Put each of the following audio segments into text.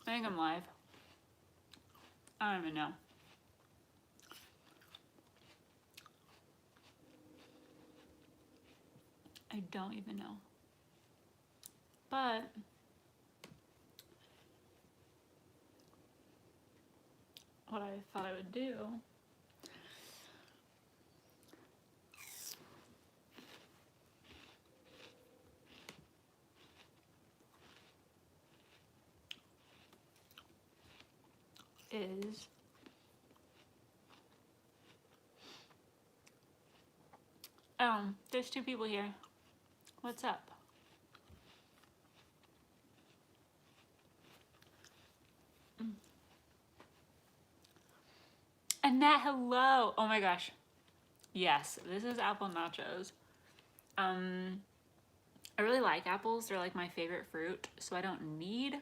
I think I'm live. I don't even know. I don't even know. But what I thought I would do is there's two people here. What's up? Annette, hello. Oh my gosh. Yes, this is apple nachos. I really like apples. They're like my favorite fruit, so I don't need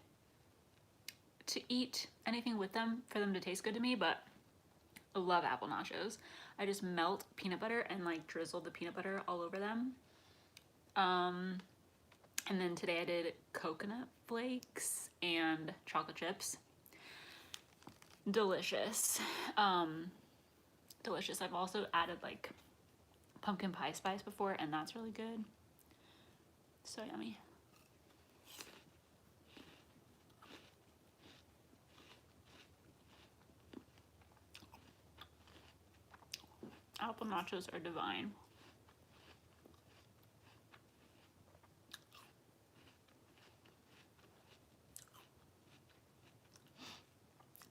to eat anything with them for them to taste good to me, but I love apple nachos. I just melt peanut butter and like drizzle the peanut butter all over them. And then today I did coconut flakes and chocolate chips. Delicious. Delicious. I've also added like pumpkin pie spice before, and that's really good. So yummy. Apple nachos are divine.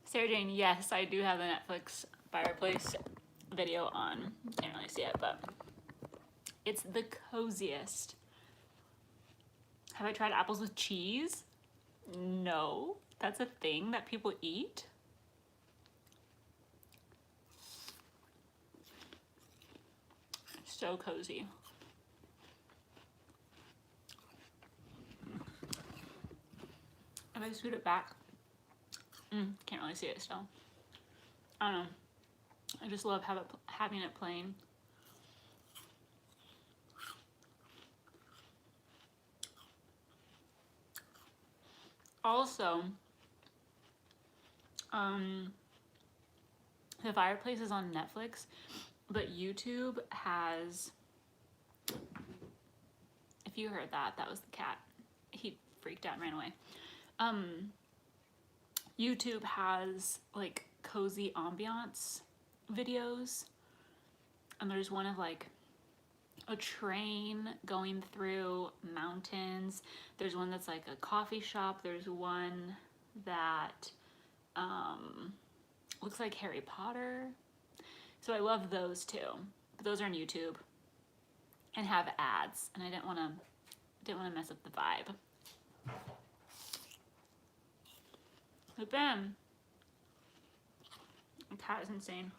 Sarah Jane, yes, I do have the Netflix fireplace video on. Can't really see it, but it's the coziest. Have I tried apples with cheese? No, that's a thing that people eat. So cozy. If I scoot it back, can't really see it still. I don't know. I just love having it plain. Also, the fireplace is on Netflix, but YouTube has, if you heard that, that was the cat. He freaked out and ran away. YouTube has like cozy ambiance videos, and there's one of like a train going through mountains. There's one that's like a coffee shop. There's one that looks like Harry Potter. So I love those too. But those are on YouTube and have ads, and I didn't want to mess up the vibe. Lupin. The cat is insane.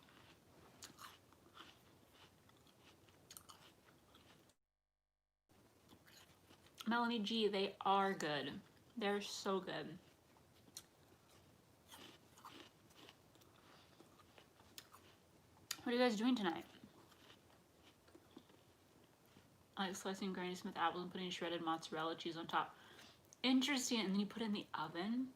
Melanie G, they are good. They're so good. What are you guys doing tonight? I like slicing Granny Smith apples and putting shredded mozzarella cheese on top. Interesting, and then you put it in the oven.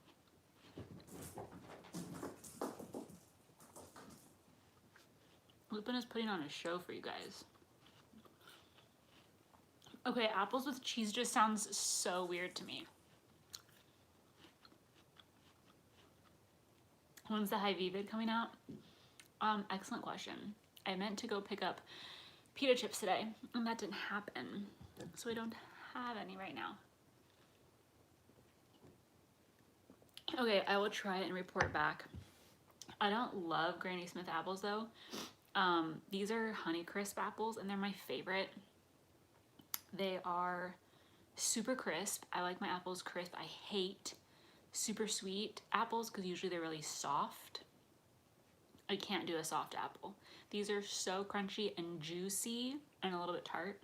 Lupin is putting on a show for you guys. Okay, apples with cheese just sounds so weird to me. When's the Hy-Vee vid coming out? Excellent question. I meant to go pick up pita chips today, and that didn't happen. So I don't have any right now. Okay, I will try it and report back. I don't love Granny Smith apples though. These are Honeycrisp apples, and they're my favorite. They are super crisp. I like my apples crisp. I hate super sweet apples because usually they're really soft. I can't do a soft apple. These are so crunchy and juicy and a little bit tart.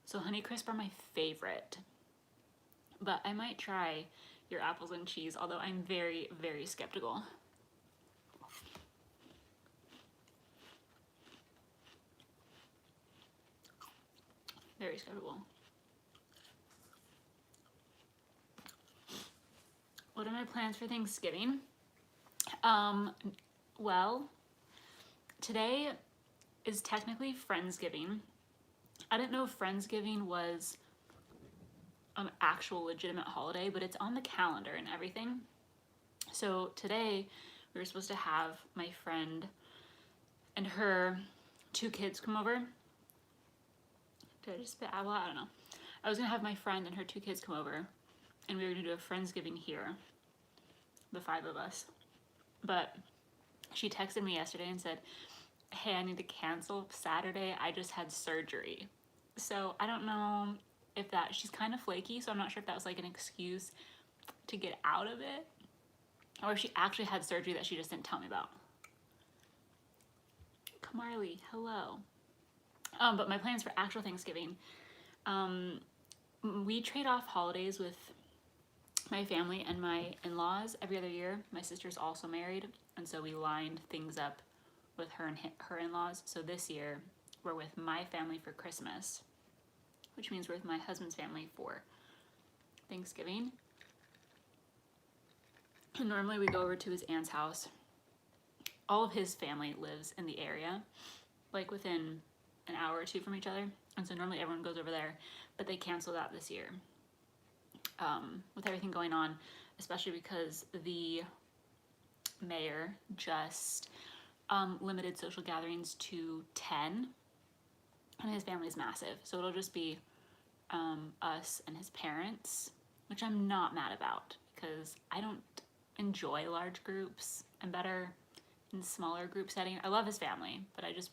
So Honeycrisp are my favorite. But I might try your apples and cheese, although I'm very, very skeptical. Very skeptical. What what are my plans for Thanksgiving? Well, today is technically Friendsgiving. I didn't know if Friendsgiving was an actual legitimate holiday, but it's on the calendar and everything. So today we were supposed to have my friend and her 2 kids come over. Did I just spit apple? I don't know. I was gonna have my friend and her 2 kids come over, and we were gonna do a Friendsgiving here, the 5 of us. But she texted me yesterday and said, hey, I need to cancel Saturday. I just had surgery. So I don't know if that, she's kind of flaky, so I'm not sure if that was like an excuse to get out of it, or if she actually had surgery that she just didn't tell me about. Kamarly, hello. But my plans for actual Thanksgiving, we trade off holidays with my family and my in-laws every other year. My sister's also married, and so we lined things up with her and her in-laws. So this year we're with my family for Christmas, which means we're with my husband's family for Thanksgiving. And normally we go over to his aunt's house. All of his family lives in the area, like within an hour or 2 from each other, and so normally everyone goes over there, but they canceled that this year with everything going on, especially because the mayor just limited social gatherings to 10, and his family is massive, so it'll just be us and his parents, which I'm not mad about because I don't enjoy large groups. I'm better in smaller group setting. I love his family, but I just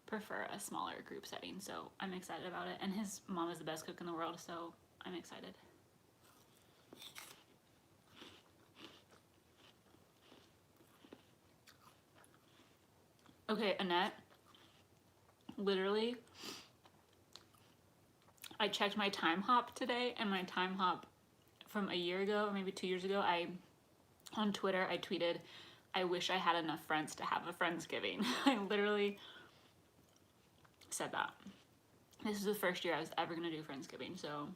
prefer a smaller group setting, so I'm excited about it. And his mom is the best cook in the world, so I'm excited. Okay, Annette, literally, I checked my time hop today, and my time hop from a year ago, or maybe 2 years ago, on Twitter, I tweeted, I wish I had enough friends to have a Friendsgiving. I literally said that. This is the first year I was ever gonna do Friendsgiving, so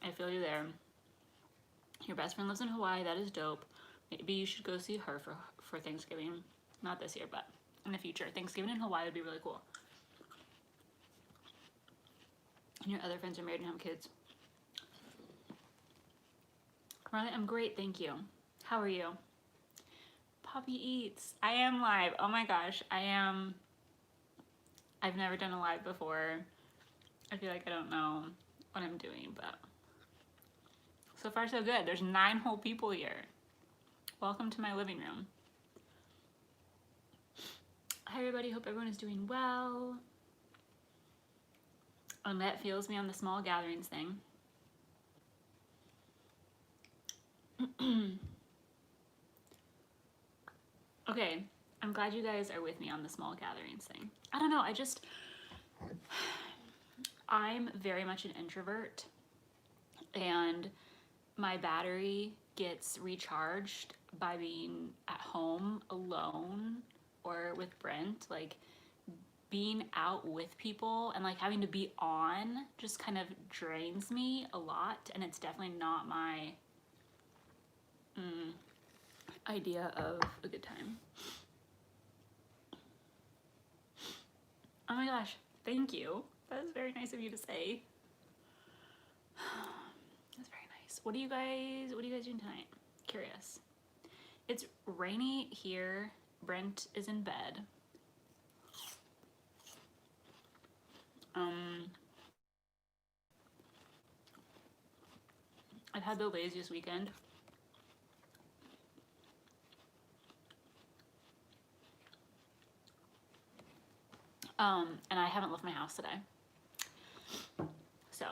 I feel you there. Your best friend lives in Hawaii, that is dope. Maybe you should go see her for Thanksgiving. Not this year, but in the future. Thanksgiving in Hawaii would be really cool. And your other friends are married and have kids. Carly, I'm great, thank you. How are you? Poppy Eats. I am live. Oh my gosh, I am. I've never done a live before. I feel like I don't know what I'm doing, but so far so good. There's 9 whole people here. Welcome to my living room. Hi everybody, hope everyone is doing well. Annette feels me on the small gatherings thing. Okay, I'm glad you guys are with me on the small gatherings thing. I don't know, I'm very much an introvert, and my battery gets recharged by being at home alone or with Brent. Like, being out with people and like having to be on just kind of drains me a lot, and it's definitely not my idea of a good time. Oh my gosh, thank you. That is very nice of you to say. That's very nice. What are you guys doing tonight? Curious. It's rainy here. Brent is in bed. I've had the laziest weekend. And I haven't left my house today. So,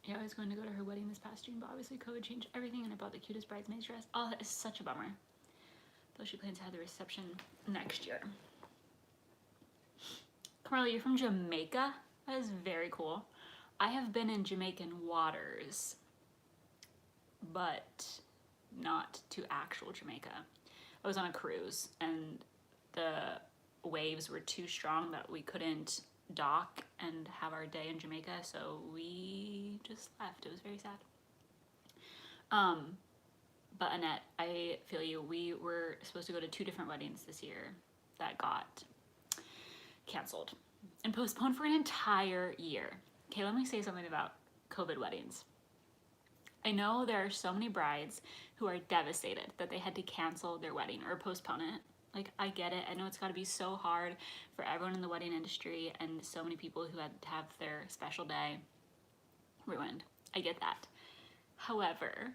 yeah, I was going to go to her wedding this past June, but obviously COVID changed everything, and I bought the cutest bridesmaid's dress. Oh, that is such a bummer. Though she plans to have the reception next year. Carly, you're from Jamaica? That is very cool. I have been in Jamaican waters, but not to actual Jamaica. I was on a cruise, and the waves were too strong that we couldn't dock and have our day in Jamaica, so we just left. It was very sad. But Annette, I feel you. We were supposed to go to 2 different weddings this year that got canceled and postponed for an entire year. Okay, let me say something about COVID weddings. I know there are so many brides who are devastated that they had to cancel their wedding or postpone it. Like, I get it. I know it's got to be so hard for everyone in the wedding industry and so many people who had to have their special day ruined. I get that. However,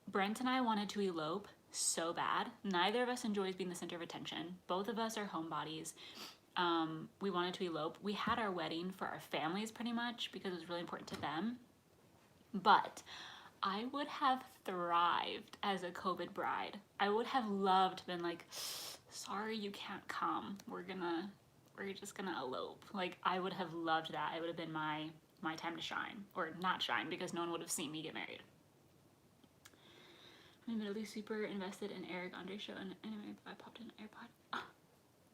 Brent and I wanted to elope so bad. Neither of us enjoys being the center of attention. Both of us are homebodies. We wanted to elope. We had our wedding for our families pretty much because it was really important to them. But I would have thrived as a COVID bride. I would have loved been like, sorry, you can't come. We're just gonna elope. Like, I would have loved that. It would have been my time to shine, or not shine, because no one would have seen me get married. I'm admittedly super invested in Eric Andre's show, and anyway, I popped in an AirPod. Oh,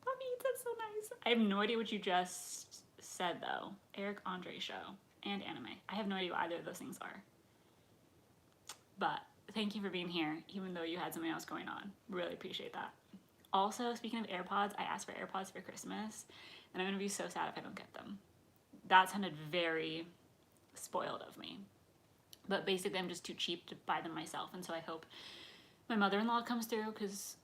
Bobby, that's so nice. I have no idea what you just said though. Eric Andre show and anime. I have no idea what either of those things are. But thank you for being here, even though you had something else going on. Really appreciate that. Also, speaking of AirPods, I asked for AirPods for Christmas, and I'm gonna be so sad if I don't get them. That sounded very spoiled of me. But basically, I'm just too cheap to buy them myself, and so I hope my mother-in-law comes through, because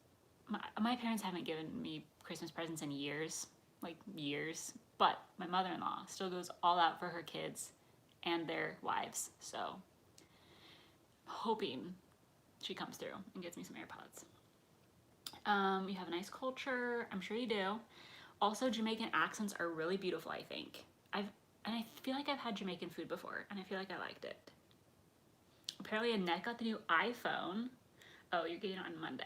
my parents haven't given me Christmas presents in years, like years, but my mother-in-law still goes all out for her kids and their wives, so hoping she comes through and gets me some AirPods. You have a nice culture, I'm sure you do. Also, Jamaican accents are really beautiful, I think. I feel like I've had Jamaican food before, and I feel like I liked it. Apparently Annette got the new iPhone. Oh, you're getting it on Monday.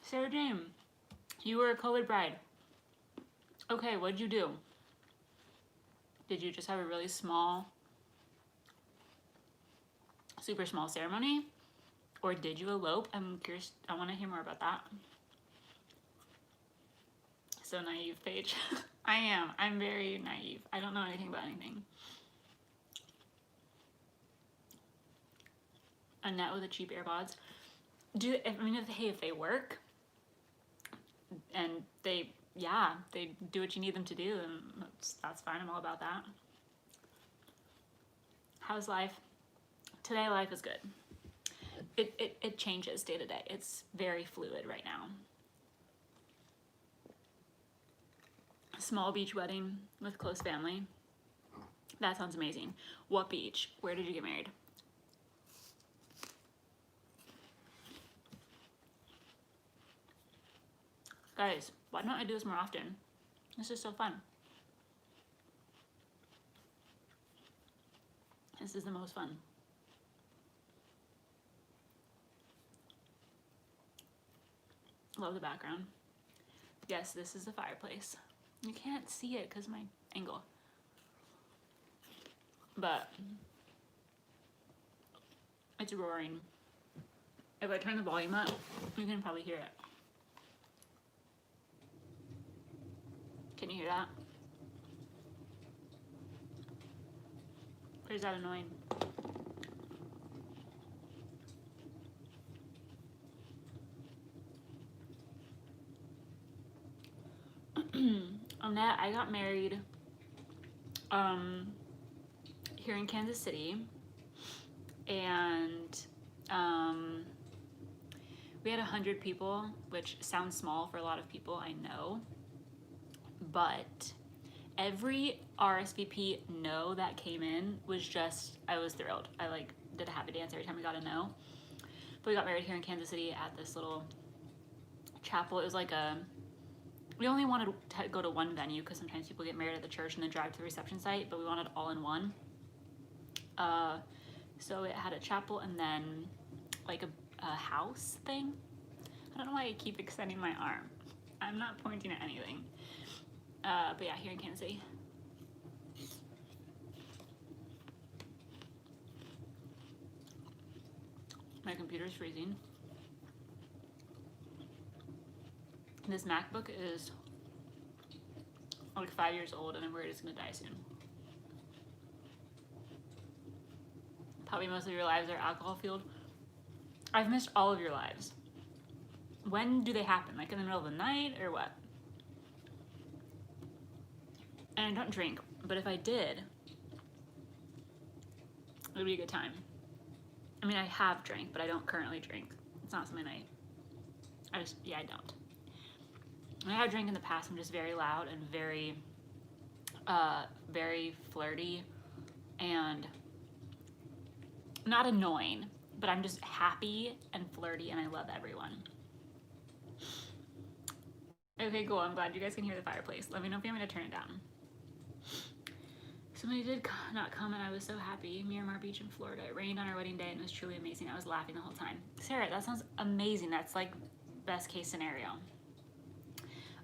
Sarah Jane, you were a COVID bride. Okay, what'd you do? Did you just have a really small, super small ceremony? Or did you elope? I'm curious, I want to hear more about that. So naive, Paige. I am. I'm very naive. I don't know anything about anything. Annette with the cheap AirPods. If they work and they do what you need them to do, then that's fine. I'm all about that. How's life? Today, life is good. It changes day to day. It's very fluid right now. Small beach wedding with close family. That sounds amazing. What beach? Where did you get married? Guys, why don't I do this more often? This is so fun. This is the most fun. Love the background. Yes, this is the fireplace. You can't see it because my angle. But it's roaring. If I turn the volume up, you can probably hear it. Can you hear that? Or is that annoying? Annette, I got married here in Kansas City, and we had 100 people, which sounds small for a lot of people, I know, but every RSVP no that came in was just, I was thrilled. I did a happy dance every time we got a no. But we got married here in Kansas City at this little chapel. It was like we only wanted to go to one venue because sometimes people get married at the church and then drive to the reception site, but we wanted all in one. So it had a chapel and then like a house thing. I don't know why I keep extending my arm. I'm not pointing at anything. But yeah, here in Kansas City. My computer's freezing. This MacBook is like 5 years old, and I'm worried it's gonna die soon. Probably most of your lives are alcohol fueled. I've missed all of your lives. When do they happen? Like in the middle of the night or what? And I don't drink, but if I did, it would be a good time. I mean, I have drank, but I don't currently drink. It's not something I don't. I have drank in the past. I'm just very loud and very flirty and not annoying, but I'm just happy and flirty and I love everyone. Okay, cool. I'm glad you guys can hear the fireplace. Let me know if you want me to turn it down. Somebody did not comment. I was so happy. Miramar Beach in Florida. It rained on our wedding day and it was truly amazing. I was laughing the whole time. Sarah, that sounds amazing. That's like best case scenario.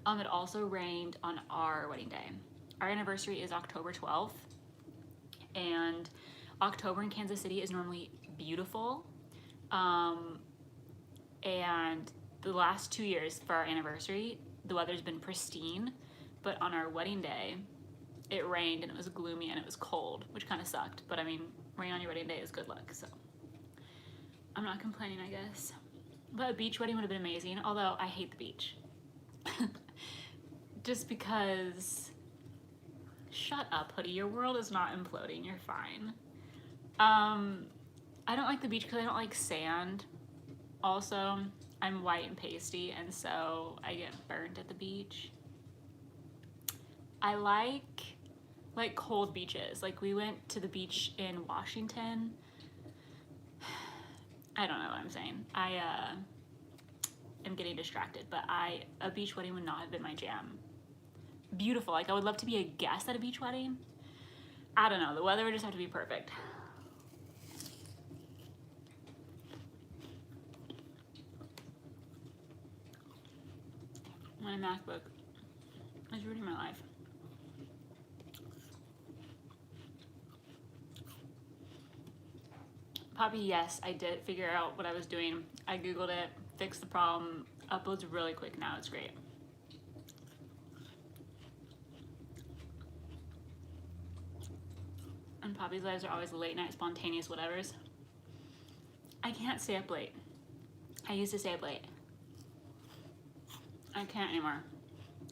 It also rained on our wedding day. Our anniversary is October 12th, and October in Kansas City is normally beautiful. And the last 2 years for our anniversary, the weather's been pristine, but on our wedding day, it rained and it was gloomy and it was cold, which kind of sucked. But I mean, rain on your wedding day is good luck, so I'm not complaining, I guess. But a beach wedding would have been amazing, although I hate the beach. Just because, shut up, hoodie, your world is not imploding, you're fine. I don't like the beach because I don't like sand. Also, I'm white and pasty, and so I get burnt at the beach. I like cold beaches. Like we went to the beach in Washington. I don't know what I'm saying. I am getting distracted, but a beach wedding would not have been my jam. Beautiful. Like I would love to be a guest at a beach wedding. I don't know. The weather would just have to be perfect. My MacBook is ruining my life. Poppy, yes, I did figure out what I was doing. I Googled it, fixed the problem, uploads really quick now, it's great. And Poppy's lives are always late night, spontaneous whatevers. I can't stay up late. I used to stay up late. I can't anymore.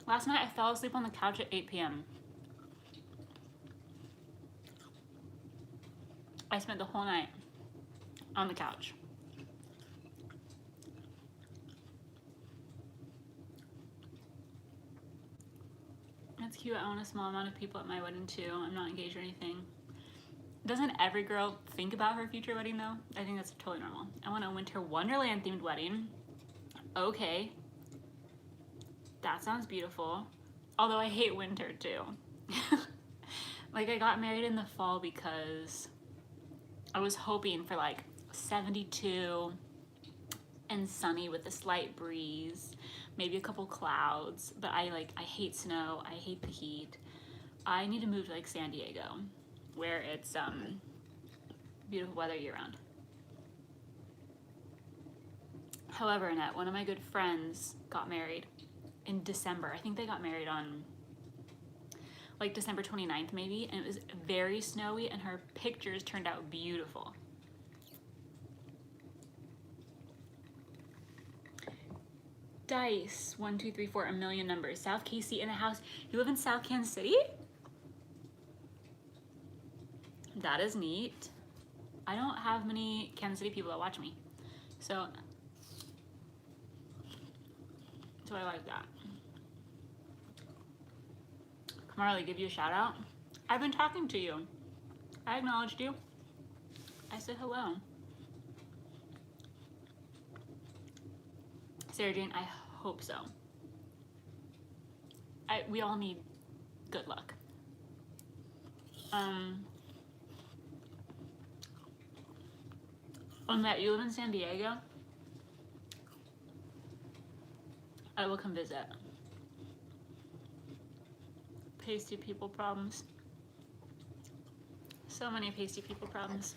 Last night I fell asleep on the couch at 8 p.m. I spent the whole night on the couch. That's cute. I want a small amount of people at my wedding too. I'm not engaged or anything. Doesn't every girl think about her future wedding though? I think that's totally normal. I want a winter wonderland themed wedding. Okay. That sounds beautiful. Although I hate winter too. Like I got married in the fall because I was hoping for like 72 and sunny with a slight breeze, maybe a couple clouds, but I hate snow, I hate the heat. I need to move to like San Diego where it's beautiful weather year round. However, Annette, one of my good friends got married in December. I think they got married on like December 29th maybe, and it was very snowy and her pictures turned out beautiful. Dice, 1, 2, 3, 4, a million numbers. South KC in a house. You live in South Kansas City? That is neat. I don't have many Kansas City people that watch me, so I like that. Marley, give you a shout out. I've been talking to you. I acknowledged you. I said hello. Sarah Jane, I hope so. We all need good luck. Matt, you live in San Diego? I will come visit. Pasty people problems. So many pasty people problems.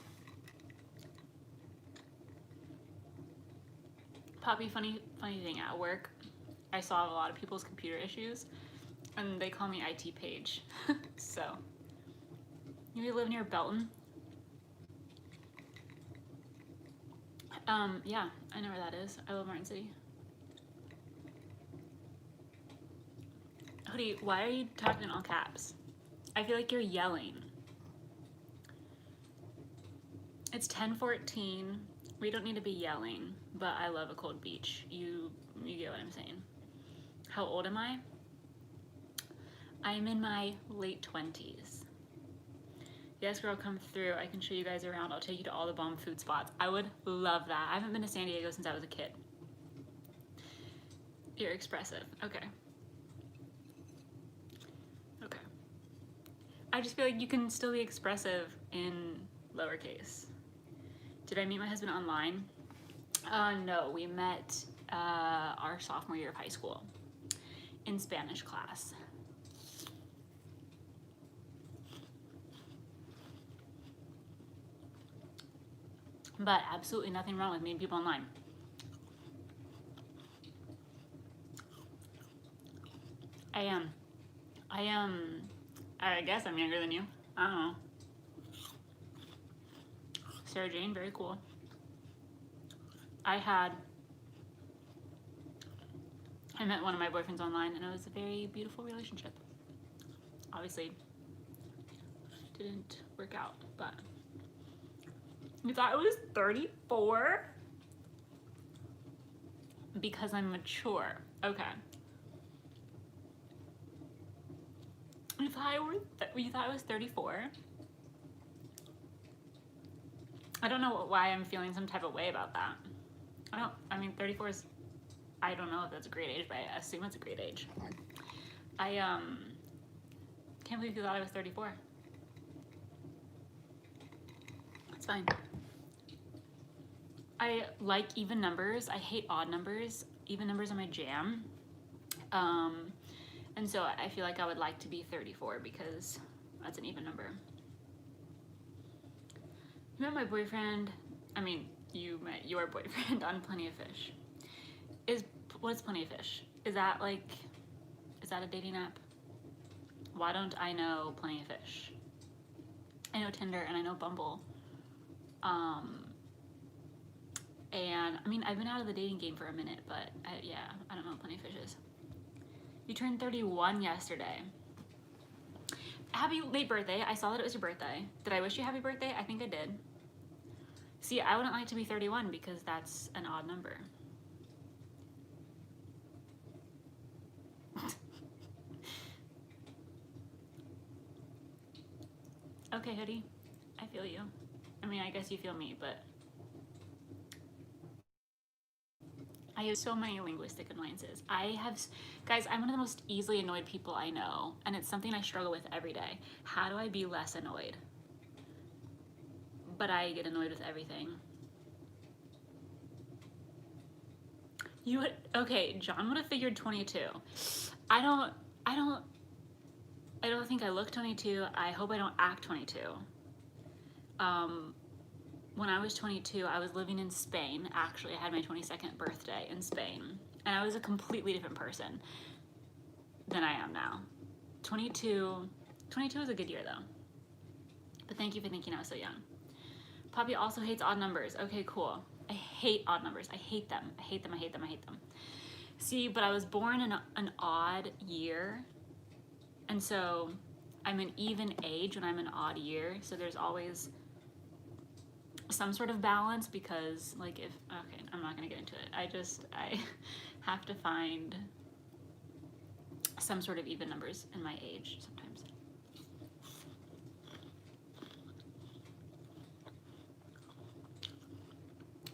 Poppy, funny thing at work, I saw a lot of people's computer issues, And they call me IT Page. So, you live near Belton? Yeah, I know where that is. I love Martin City. Hoodie, why are you talking in all caps? I feel like you're yelling. It's 10:14. We don't need to be yelling, but I love a cold beach. You get what I'm saying. How old am I? I'm in my late 20s. Yes, girl, come through. I can show you guys around. I'll take you to all the bomb food spots. I would love that. I haven't been to San Diego since I was a kid. You're expressive. Okay. Okay. I just feel like you can still be expressive in lowercase. Did I meet my husband online? No, we met our sophomore year of high school in Spanish class. But absolutely nothing wrong with meeting people online. I guess I'm younger than you. I don't know. Sarah Jane, very cool. I met one of my boyfriends online, and it was a very beautiful relationship. Obviously, didn't work out, but you thought I was 34? Because I'm mature. Okay. You thought I was 34? I don't know why I'm feeling some type of way about that. I mean, 34 is, I don't know if that's a great age, but I assume it's a great age. I can't believe you thought I was 34. It's fine. I like even numbers. I hate odd numbers. Even numbers are my jam. And so I feel like I would like to be 34 because that's an even number. You met my boyfriend, I mean, you met your boyfriend on Plenty of Fish. What's Plenty of Fish? Is that a dating app? Why don't I know Plenty of Fish? I know Tinder and I know Bumble. And I mean, I've been out of the dating game for a minute, but yeah, I don't know what Plenty of Fish is. You turned 31 yesterday. Happy late birthday. I saw that it was your birthday. Did I wish you happy birthday? I think I did. See, I wouldn't like to be 31 because that's an odd number. Okay, hoodie. I feel you. I mean, I guess you feel me, but I have so many linguistic annoyances. Guys, I'm one of the most easily annoyed people I know, and it's something I struggle with every day. How do I be less annoyed? But I get annoyed with everything. Okay, John would have figured 22. I don't think I look 22. I hope I don't act 22. When I was 22, I was living in Spain. Actually, I had my 22nd birthday in Spain, and I was a completely different person than I am now. 22 was a good year though. But thank you for thinking I was so young. Poppy also hates odd numbers. Okay, cool. I hate odd numbers. I hate them. I hate them. I hate them. I hate them. See, but I was born in an odd year, and so I'm an even age when I'm an odd year. So there's always some sort of balance because, like, okay, I'm not gonna get into it. I have to find some sort of even numbers in my age sometimes.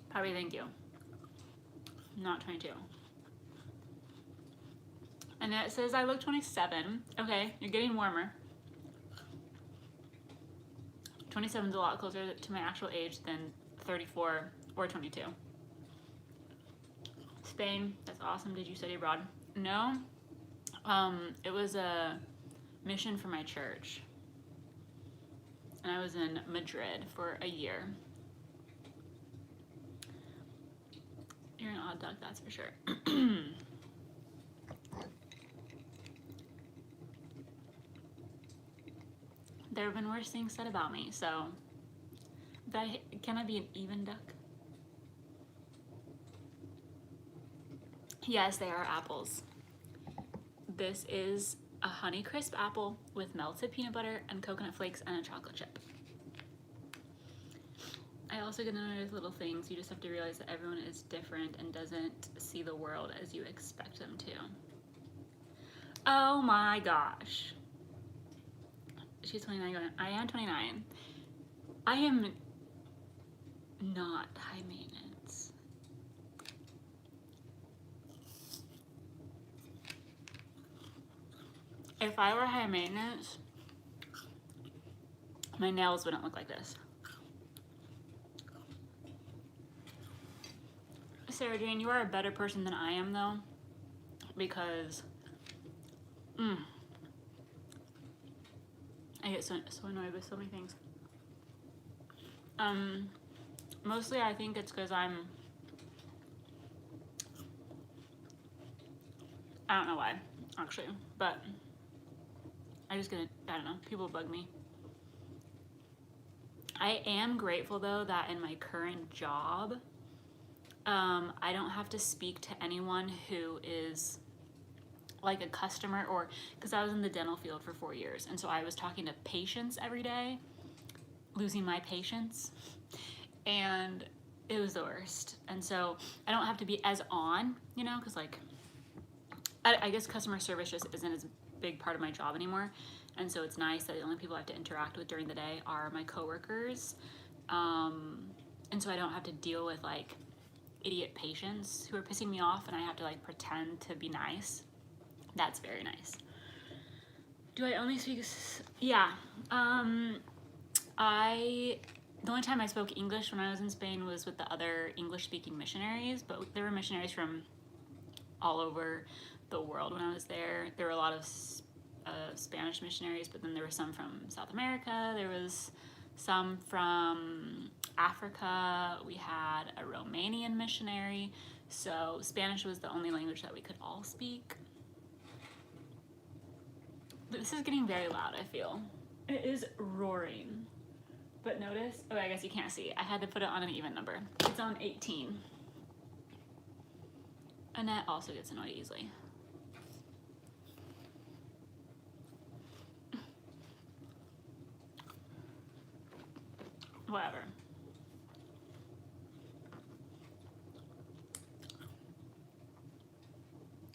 Probably, thank you. Not 22. And then it says I look 27. Okay, you're getting warmer. 27 is a lot closer to my actual age than 34 or 22. Spain, that's awesome. Did you study abroad? No. It was a mission for my church. And I was in Madrid for a year. You're an odd duck, that's for sure. there have been worse things said about me, so can I be an even duck? Yes, they are apples. This is a Honeycrisp apple with melted peanut butter and coconut flakes and a chocolate chip. I also get to notice little things. You just have to realize that everyone is different and doesn't see the world as you expect them to. Oh my gosh. She's 29 going, I am 29. I am not high maintenance. If I were high maintenance, my nails wouldn't look like this. Sarah Jane, you are a better person than I am though, because I get so annoyed with so many things. Mostly I think it's because I don't know why, actually, but I don't know, people bug me. I am grateful though that in my current job, I don't have to speak to anyone who is like a customer, or because I was in the dental field for 4 years, and so I was talking to patients every day, losing my patience, and it was the worst. And so I don't have to be as on, you know, because like I guess customer service just isn't as big part of my job anymore, and so it's nice that the only people I have to interact with during the day are my coworkers, and so I don't have to deal with like idiot patients who are pissing me off and I have to like pretend to be nice. That's very nice. Do I only speak? Yeah. The only time I spoke English when I was in Spain was with the other English-speaking missionaries, but there were missionaries from all over the world when I was there. There were a lot of Spanish missionaries, but then there were some from South America. There was some from Africa. We had a Romanian missionary. So Spanish was the only language that we could all speak. But this is getting very loud, I feel. It is roaring. But notice, oh, I guess you can't see. I had to put it on an even number. It's on 18. Annette also gets annoyed easily. Whatever.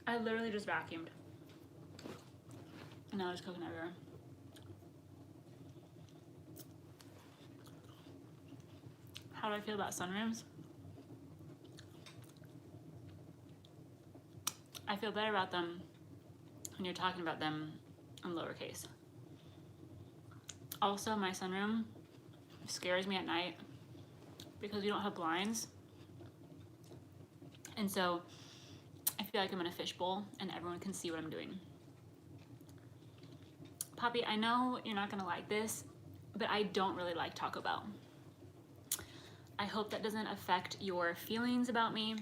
I literally just vacuumed. And now there's coconut everywhere. How do I feel about sunrooms? I feel better about them when you're talking about them in lowercase. Also, my sunroom scares me at night because we don't have blinds. And so I feel like I'm in a fishbowl and everyone can see what I'm doing. Poppy, I know you're not gonna like this, but I don't really like Taco Bell. I hope that doesn't affect your feelings about me.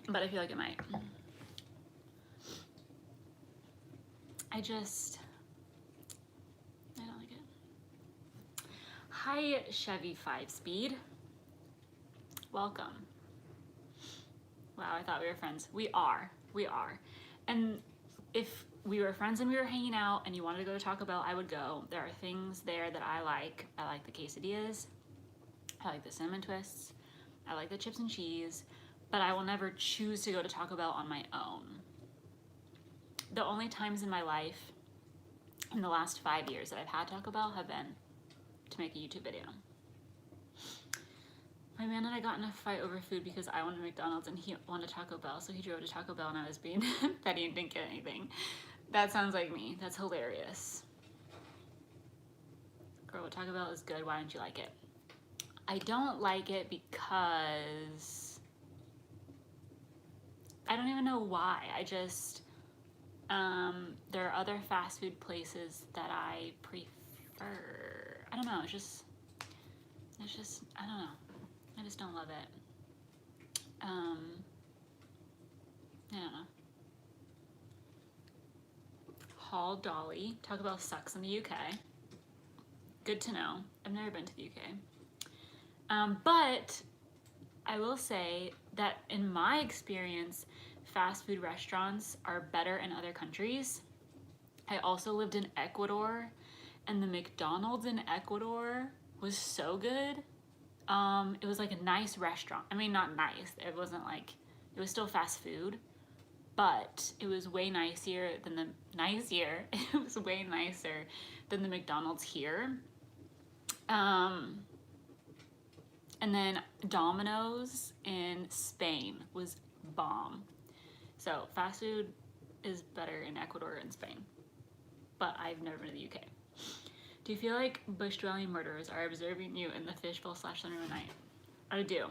But I feel like it might. I don't like it. Hi, Chevy 5-Speed. Welcome. Wow, I thought we were friends. We are. And if we were friends and we were hanging out and you wanted to go to Taco Bell, I would go. There are things there that I like. I like the quesadillas. I like the cinnamon twists. I like the chips and cheese. But I will never choose to go to Taco Bell on my own. The only times in my life in the last 5 years that I've had Taco Bell have been to make a YouTube video. My man and I got in a fight over food because I wanted McDonald's and he wanted Taco Bell, so he drove to Taco Bell and I was being petty and didn't get anything. That sounds like me. That's hilarious. Girl, Taco Bell is good. Why don't you like it? I don't like it because I don't even know why. I just there are other fast food places that I prefer. I don't know. It's just I don't know. I just don't love it. I don't know. called Dolly. Taco Bell sucks in the UK. Good to know. I've never been to the UK. But I will say that in my experience, fast food restaurants are better in other countries. I also lived in Ecuador, and the McDonald's in Ecuador was so good. It was like a nice restaurant. I mean, not nice. It wasn't like, it was still fast food, but it was way nicer than the, it was way nicer than the McDonald's here. And then Domino's in Spain was bomb. So fast food is better in Ecuador and Spain, but I've never been to the UK. Do you feel like bush-dwelling murderers are observing you in the fishbowl / Thunder night? I do.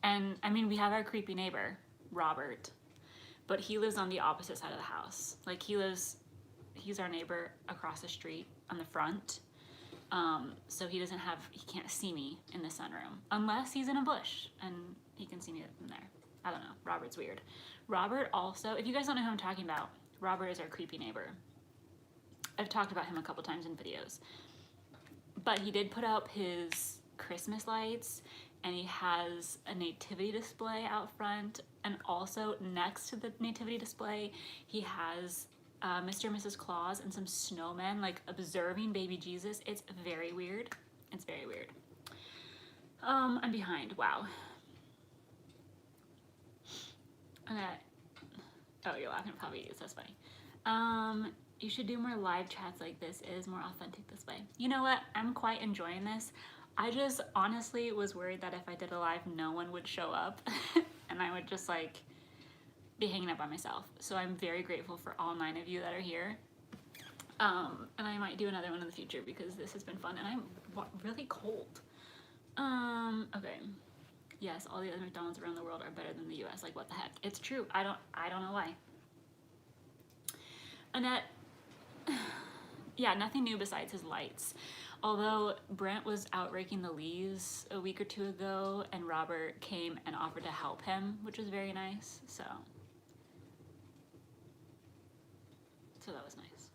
And I mean, we have our creepy neighbor, Robert, but he lives on the opposite side of the house. Like he's our neighbor across the street on the front. So he can't see me in the sunroom unless he's in a bush and he can see me from there. I don't know. Robert's weird. Robert also, if you guys don't know who I'm talking about, Robert is our creepy neighbor. I've talked about him a couple times in videos. But he did put up his Christmas lights, and he has a nativity display out front, and also next to the nativity display, he has Mr. and Mrs. Claus and some snowmen, like observing baby Jesus. It's very weird. It's very weird. I'm behind. Wow. Okay. Oh, you're laughing at puppies. That's funny. You should do more live chats like this. It is more authentic this way. You know what? I'm quite enjoying this. I just honestly was worried that if I did a live, no one would show up and I would just like be hanging out by myself. So I'm very grateful for all 9 of you that are here. And I might do another one in the future because this has been fun and I'm really cold. Okay. Yes, all the other McDonald's around the world are better than the US. Like, what the heck? It's true. I don't know why. Annette, yeah, nothing new besides his lights. Although Brent was out raking the leaves a week or 2 ago, and Robert came and offered to help him, which was very nice. So that was nice.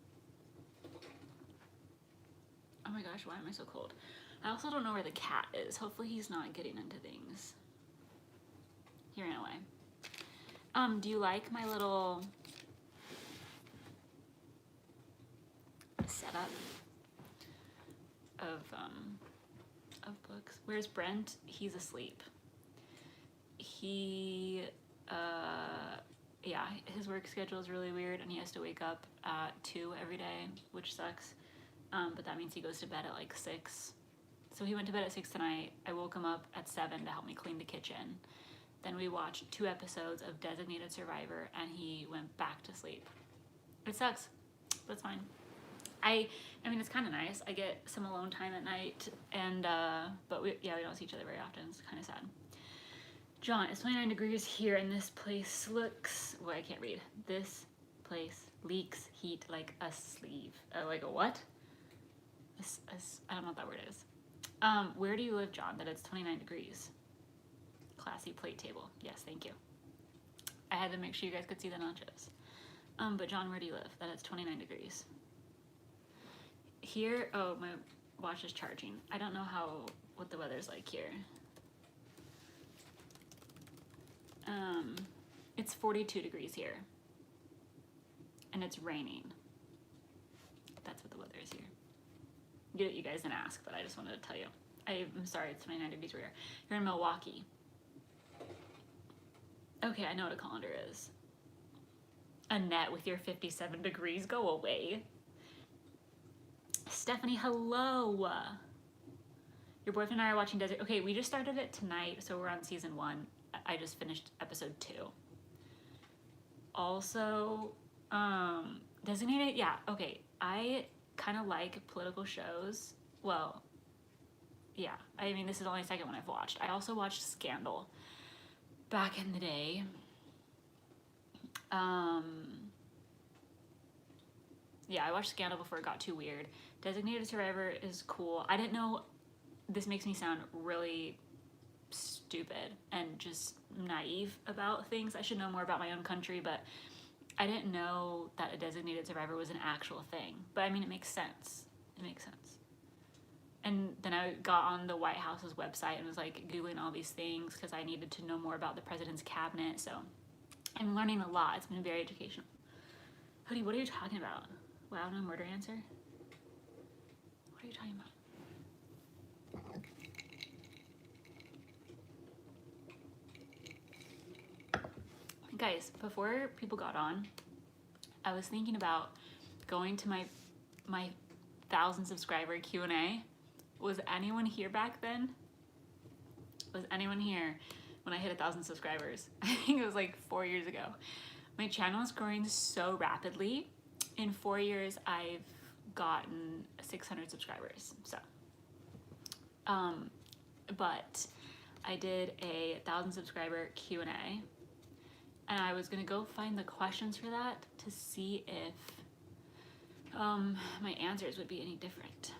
Oh my gosh, why am I so cold? I also don't know where the cat is. Hopefully he's not getting into things. He ran away. Do you like my little setup of books? Where's Brent? He's asleep. Yeah, his work schedule is really weird and he has to wake up at 2 every day, which sucks. But that means he goes to bed at like 6. So he went to bed at 6 tonight. I woke him up at 7 to help me clean the kitchen. Then we watched 2 episodes of Designated Survivor and he went back to sleep. It sucks, but it's fine. I mean, it's kind of nice. I get some alone time at night, and but we don't see each other very often. It's kind of sad. John, it's 29 degrees here, and this place looks, well, I can't read. This place leaks heat like a sleeve. Like a what? I don't know what that word is. Where do you live, John, that it's 29 degrees? Classy plate table. Yes, thank you. I had to make sure you guys could see the nachos. But John, where do you live? That it's 29 degrees. Here, oh, my watch is charging. I don't know what the weather's like here. It's 42 degrees here. And it's raining. That's what the weather is here. You guys didn't ask, but I just wanted to tell you. I'm sorry, it's 29 degrees here. You're in Milwaukee. Okay, I know what a colander is. Annette, with your 57 degrees, go away. Stephanie, hello. Your boyfriend and I are watching Desert. Okay, we just started it tonight, so we're on season 1. I just finished episode 2. Also, Designated, yeah, okay. I kind of like political shows. Well, yeah, I mean, this is only the second one I've watched. I also watched Scandal back in the day. Yeah, I watched Scandal before it got too weird. Designated Survivor is cool. I didn't know, this makes me sound really stupid and just naive about things. I should know more about my own country, but I didn't know that a designated survivor was an actual thing. But I mean, it makes sense. It makes sense. And then I got on the White House's website and was like Googling all these things because I needed to know more about the president's cabinet. So I'm learning a lot. It's been very educational. Hoodie, what are you talking about? Wow, no murder answer? What are you talking about? Guys, before people got on, I was thinking about going to my 1,000 subscriber Q&A. Was anyone here back then? Was anyone here when I hit 1,000 subscribers? I think it was like 4 years ago. My channel is growing so rapidly. In 4 years, I've gotten 600 subscribers. So, but I did a 1,000 subscriber Q&A, and I was gonna go find the questions for that to see if my answers would be any different.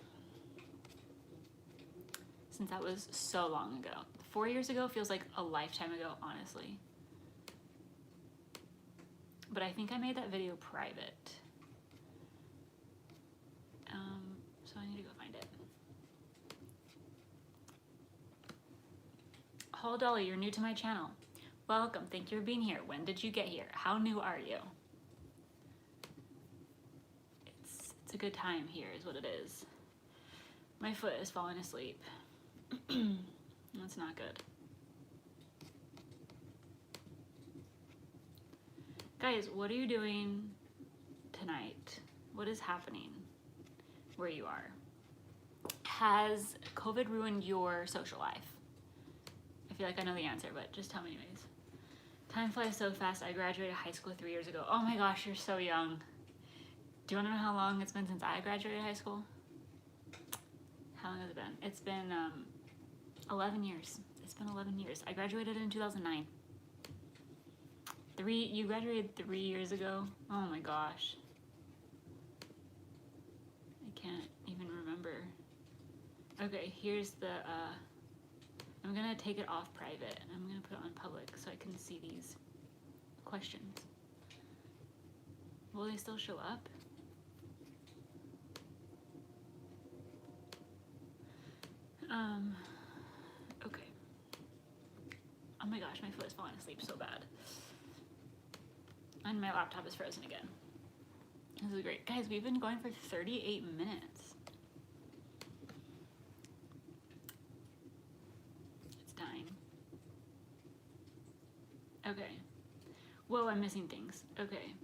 Since that was so long ago. 4 years ago feels like a lifetime ago, honestly. But I think I made that video private. So I need to go find it. Hello Dolly, you're new to my channel. Welcome, thank you for being here. When did you get here? How new are you? It's a good time here is what it is. My foot is falling asleep. That's not good. Guys, what are you doing tonight? What is happening where you are? Has COVID ruined your social life? I feel like I know the answer, but just tell me anyways. Time flies so fast. I graduated high school 3 years ago. Oh my gosh, you're so young. Do you want to know how long it's been since I graduated high school? How long has it been? It's been 11 years. It's been 11 years. I graduated in 2009. You graduated 3 years ago? Oh my gosh. I can't even remember. Okay, here's the, I'm gonna take it off private and I'm gonna put it on public so I can see these questions. Will they still show up? Okay. Oh my gosh, my foot is falling asleep so bad. And my laptop is frozen again. This is great. Guys, we've been going for 38 minutes. It's dying. Okay. Whoa, I'm missing things. Okay.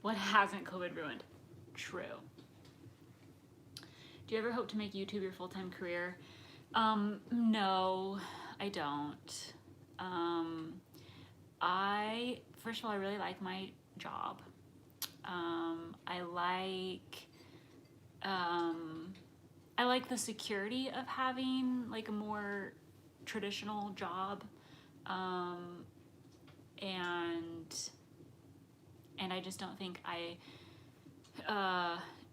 What hasn't COVID ruined? True. Do you ever hope to make YouTube your full-time career? No, I don't. First of all, I really like my job. I like the security of having like a more traditional job. And I just don't think I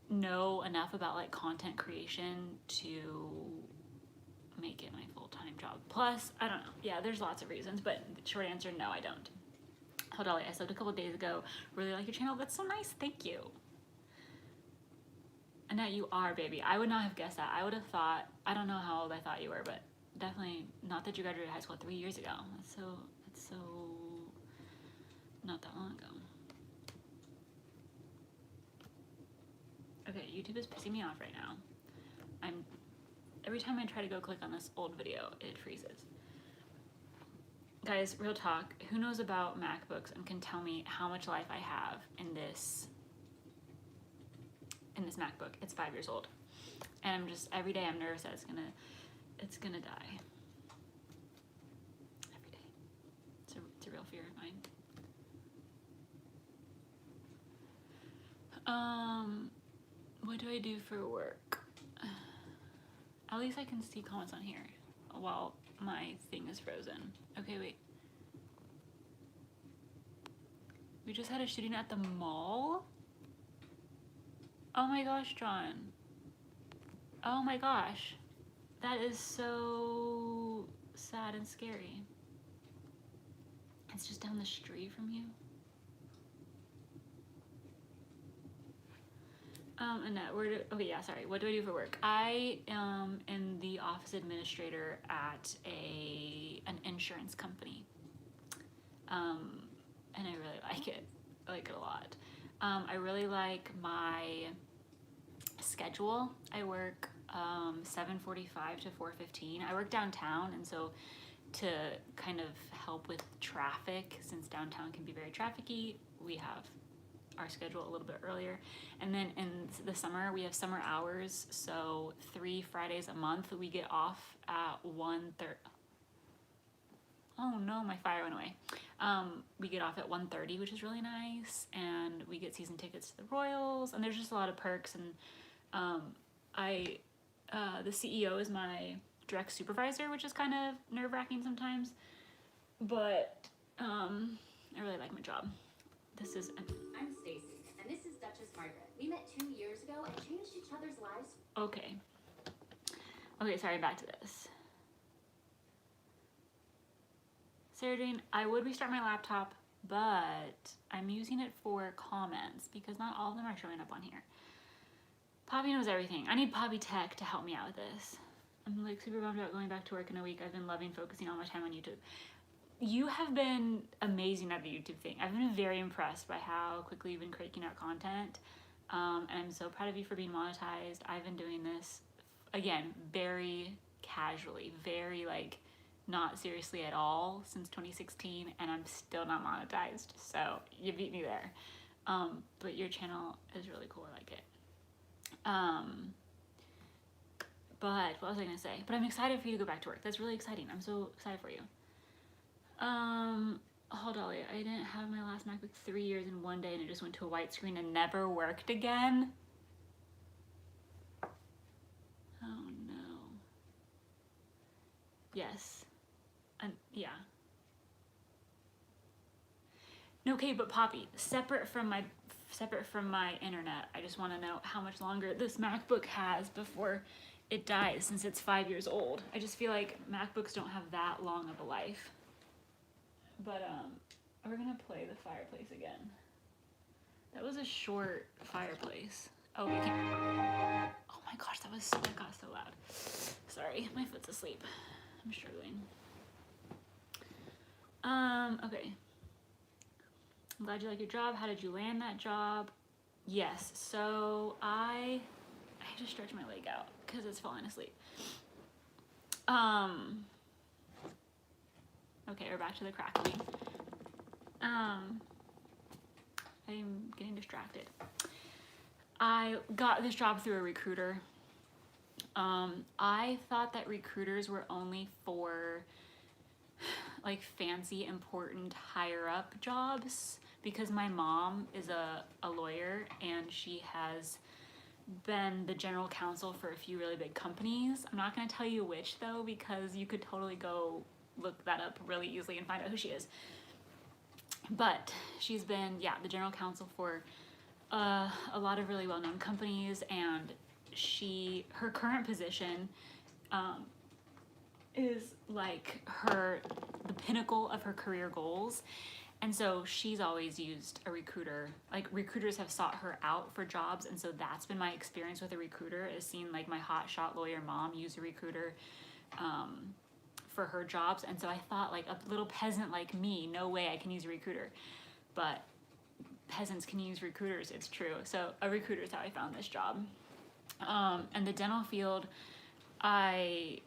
know enough about like content creation to make it my full-time job. Plus, I don't know. Yeah, there's lots of reasons, but short answer, no, I don't. Oh, Dolly, I subbed a couple days ago. Really like your channel. That's so nice. Thank you. Annette, you are, baby. I would not have guessed that. I would have thought, I don't know how old I thought you were, but definitely not that you graduated high school 3 years ago. That's so not that long ago. Okay, YouTube is pissing me off right now. Every time I try to go click on this old video, it freezes. Guys, real talk, who knows about MacBooks and can tell me how much life I have in this MacBook? It's 5 years old. And I'm just, every day I'm nervous that it's gonna die. Every day. It's a real fear of mine. What do I do for work? At least I can see comments on here while my thing is frozen. Okay, wait. We just had a shooting at the mall? Oh my gosh, John. Oh my gosh. That is so sad and scary. It's just down the street from you. Annette, okay, yeah, sorry. What do I do for work? I am the office administrator at an insurance company. And I really like it. I like it a lot. I really like my schedule. I work 7:45 to 4:15. I work downtown, and so to kind of help with traffic, since downtown can be very trafficy, we have our schedule a little bit earlier. And then in the summer, we have summer hours, so 3 Fridays a month we get off at 1:30. Oh no, my fire went away. We get off at 1:30, which is really nice, and we get season tickets to the Royals, and there's just a lot of perks. And the CEO is my direct supervisor, which is kind of nerve-wracking sometimes, but I really like my job. I'm Stacy, and this is Duchess Margaret. We met 2 years ago and changed each other's lives. Okay, sorry, back to this. Sarah Jane, I would restart my laptop, but I'm using it for comments because not all of them are showing up on here. Poppy knows everything. I need Poppy Tech to help me out with this. I'm like super bummed about going back to work in a week. I've been loving focusing all my time on YouTube. You have been amazing at the YouTube thing. I've been very impressed by how quickly you've been cranking out content. And I'm so proud of you for being monetized. I've been doing this, again, very casually, very like not seriously at all since 2016, and I'm still not monetized. So you beat me there. But your channel is really cool. I like it. But what was I gonna say? But I'm excited for you to go back to work. That's really exciting. I'm so excited for you. Oh, Dolly, I didn't have my last MacBook 3 years in 1 day, and it just went to a white screen and never worked again. Oh no. Yes. Yeah. Okay, but Poppy, separate from my internet, I just want to know how much longer this MacBook has before it dies, since it's 5 years old. I just feel like MacBooks don't have that long of a life. But we're gonna play the fireplace again. That was a short fireplace. Oh, we can't. Oh my gosh, that got so loud. Sorry, my foot's asleep. I'm struggling. Okay. I'm glad you like your job. How did you land that job? Yes, so I had to stretch my leg out because it's falling asleep. Okay, we're back to the crackling. I'm getting distracted. I got this job through a recruiter. I thought that recruiters were only for like fancy, important, higher up jobs, because my mom is a lawyer and she has been the general counsel for a few really big companies. I'm not going to tell you which though, because you could totally go look that up really easily and find out who she is. But she's been, the general counsel for a lot of really well-known companies, and her current position is like the pinnacle of her career goals. And so she's always used a recruiter. Like, recruiters have sought her out for jobs, and so that's been my experience with a recruiter, is seeing like my hotshot lawyer mom use a recruiter for her jobs. And so I thought, like, a little peasant like me, no way I can use a recruiter. But peasants can use recruiters, it's true. So a recruiter is how I found this job. And the dental field, I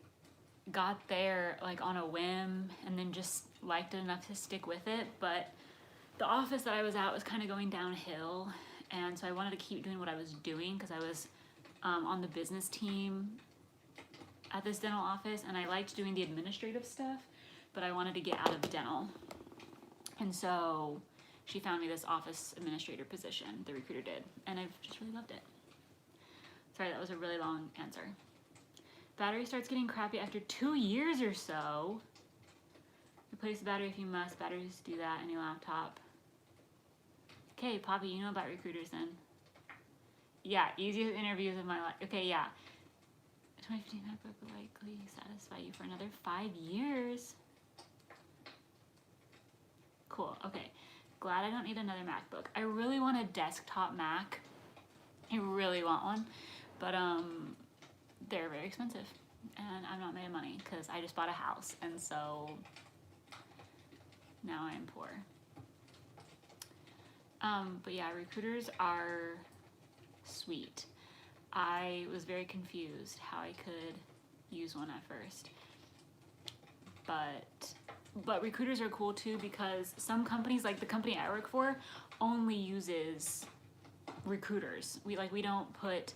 got there like on a whim and then just liked it enough to stick with it. But the office that I was at was kind of going downhill, and so I wanted to keep doing what I was doing because I was on the business team at this dental office, and I liked doing the administrative stuff, but I wanted to get out of dental. And so she found me this office administrator position, the recruiter did, and I've just really loved it. Sorry, that was a really long answer. Battery starts getting crappy after 2 years or so. Replace the battery if you must. Batteries do that, any laptop. Okay, Poppy, you know about recruiters then. Yeah, easiest interviews of my life. Okay, yeah. 2015 MacBook will likely satisfy you for another 5 years. Cool, okay. Glad I don't need another MacBook. I really want a desktop Mac. I really want one, but they're very expensive and I'm not making money because I just bought a house and so now I am poor. But yeah, recruiters are sweet. I was very confused how I could use one at first, but recruiters are cool too because some companies, like the company I work for, only uses recruiters. We don't put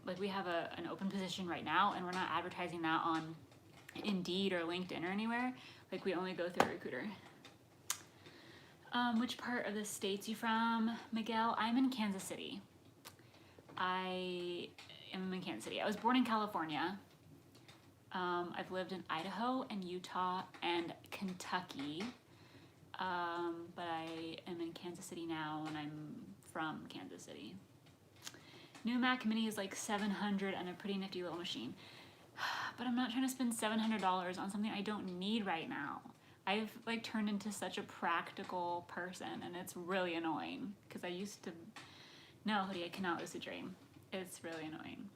like we have an open position right now and we're not advertising that on Indeed or LinkedIn or anywhere. Like we only go through a recruiter. Which part of the States you from, Miguel? I'm in Kansas City. I am in Kansas City. I was born in California. I've lived in Idaho and Utah and Kentucky. But I am in Kansas City now and I'm from Kansas City. New Mac Mini is like $700 and a pretty nifty little machine. But I'm not trying to spend $700 on something I don't need right now. I've like turned into such a practical person and it's really annoying because I used to, no, Hoodie, I cannot lucid dream. It's really annoying.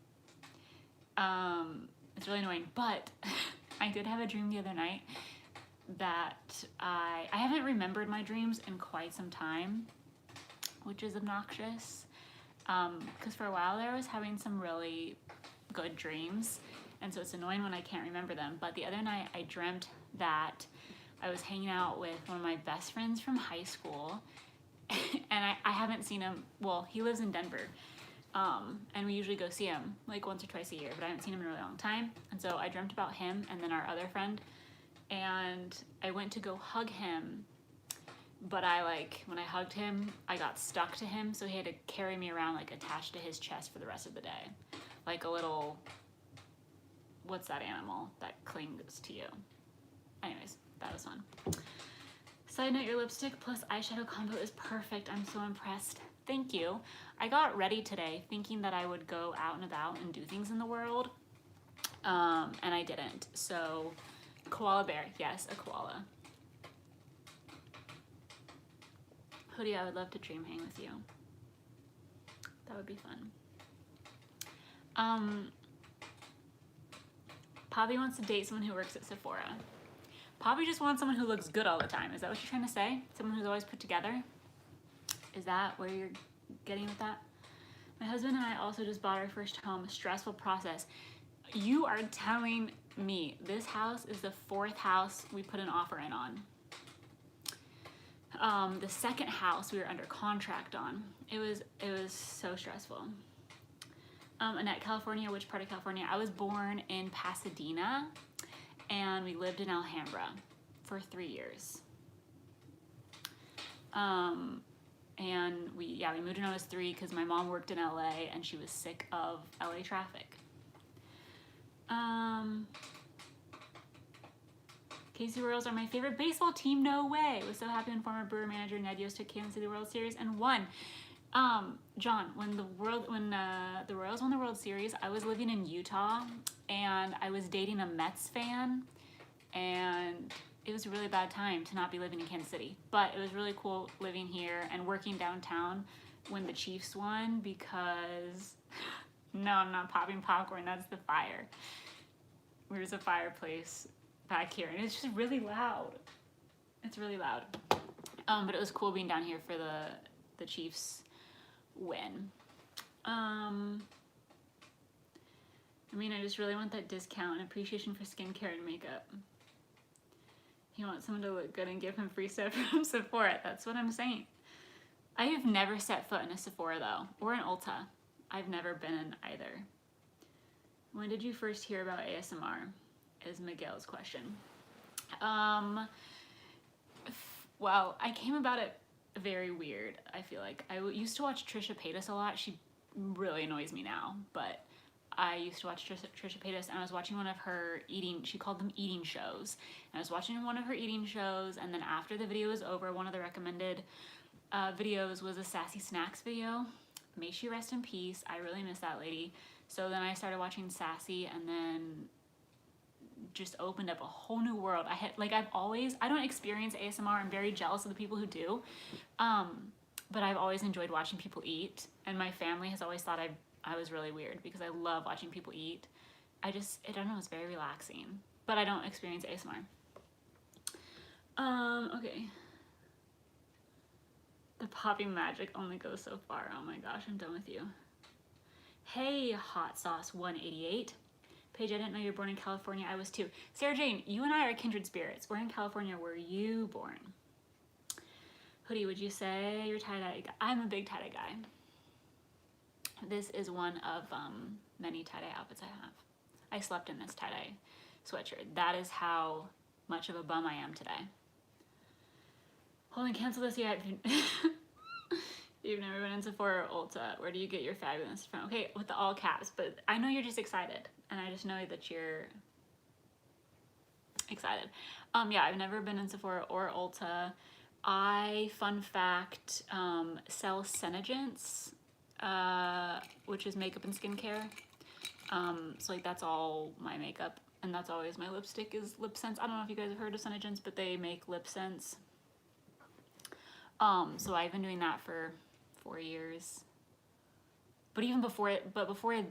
It's really annoying, but I did have a dream the other night that I haven't remembered my dreams in quite some time, which is obnoxious. Because for a while there I was having some really good dreams, and so it's annoying when I can't remember them. But the other night I dreamt that I was hanging out with one of my best friends from high school, and I haven't seen him, well, he lives in Denver, and we usually go see him like once or twice a year, but I haven't seen him in a really long time. And so I dreamt about him and then our other friend, and I went to go hug him, but when I hugged him, I got stuck to him, so he had to carry me around like attached to his chest for the rest of the day. Like a little, what's that animal that clings to you? Anyways, that was fun. Side note, your lipstick plus eyeshadow combo is perfect. I'm so impressed. Thank you. I got ready today thinking that I would go out and about and do things in the world, and I didn't. So, koala bear, yes, a koala. Hoodie, I would love to dream hang with you. That would be fun. Poppy wants to date someone who works at Sephora. Poppy just wants someone who looks good all the time. Is that what you're trying to say? Someone who's always put together? Is that where you're getting with that? My husband and I also just bought our first home. Stressful process. You are telling me this house is the 4th house we put an offer in on. The 2nd house we were under contract on. It was so stressful. Annette, California. Which part of California? I was born in Pasadena, and we lived in Alhambra for 3 years. And we moved in when I was 3 because my mom worked in LA and she was sick of LA traffic. KC Royals are my favorite baseball team. No way. Was so happy when former Brewer manager Ned Yost took Kansas City World Series and won. John, when the Royals won the World Series, I was living in Utah and I was dating a Mets fan, and it was a really bad time to not be living in Kansas City. But it was really cool living here and working downtown when the Chiefs won because, no, I'm not popping popcorn, that's the fire. There's a fireplace back here and it's just really loud. It's really loud. But it was cool being down here for the Chiefs win. I mean, I just really want that discount and appreciation for skincare and makeup. You want someone to look good and give him free stuff from Sephora. That's what I'm saying. I have never set foot in a Sephora though, or an Ulta. I've never been in either. When did you first hear about ASMR? Is Miguel's question. Well, I came about it very weird. I feel like I used to watch Trisha Paytas a lot. She really annoys me now, but I used to watch Trisha Paytas, and I was watching one of her she called them eating shows. And I was watching one of her eating shows, and then after the video was over, one of the recommended videos was a Sassy Snacks video may she rest in peace. I really miss that lady. So then I started watching Sassy, and then just opened up a whole new world. I don't experience ASMR. I'm very jealous of the people who do. But I've always enjoyed watching people eat, and my family has always thought I was really weird because I love watching people eat. I don't know, it's very relaxing, but I don't experience ASMR. Okay. The popping magic only goes so far. Oh my gosh, I'm done with you. Hey, Hot Sauce 188. Paige, I didn't know you were born in California. I was too. Sarah Jane, you and I are kindred spirits. We're in California. Were you born? Hoodie, would you say you're tie-dye guy? I'm a big tie-dye guy. This is one of many tie-dye outfits I have. I slept in this tie-dye sweatshirt. That is how much of a bum I am today. Hold on, cancel this yet. You've never been in Sephora or Ulta. Where do you get your fabulous from? Okay, with the all caps, but I know you're just excited, and I just know that you're excited. Yeah, I've never been in Sephora or Ulta. Fun fact, sell Senegence, which is makeup and skincare. So like that's all my makeup, and that's always my lipstick is Lip Sense. I don't know if you guys have heard of Senegence, but they make Lip Sense. So I've been doing that for 4 years. But even before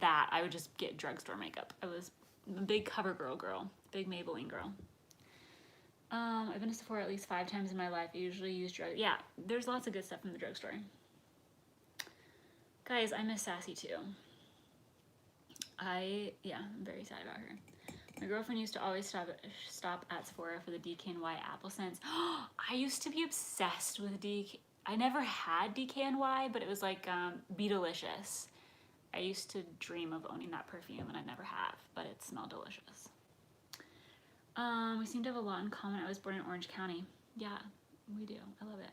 that, I would just get drugstore makeup. I was a big CoverGirl girl, big Maybelline girl. I've been to Sephora at least 5 times in my life. I usually use drugs. Yeah, there's lots of good stuff from the drugstore. Guys, I miss Sassy too. I'm very sad about her. My girlfriend used to always stop at Sephora for the DKNY apple scents. I used to be obsessed with I never had DKNY, but it was like Be Delicious. I used to dream of owning that perfume, and I never have, but it smelled delicious. We seem to have a lot in common. I was born in Orange County. Yeah, we do. I love it.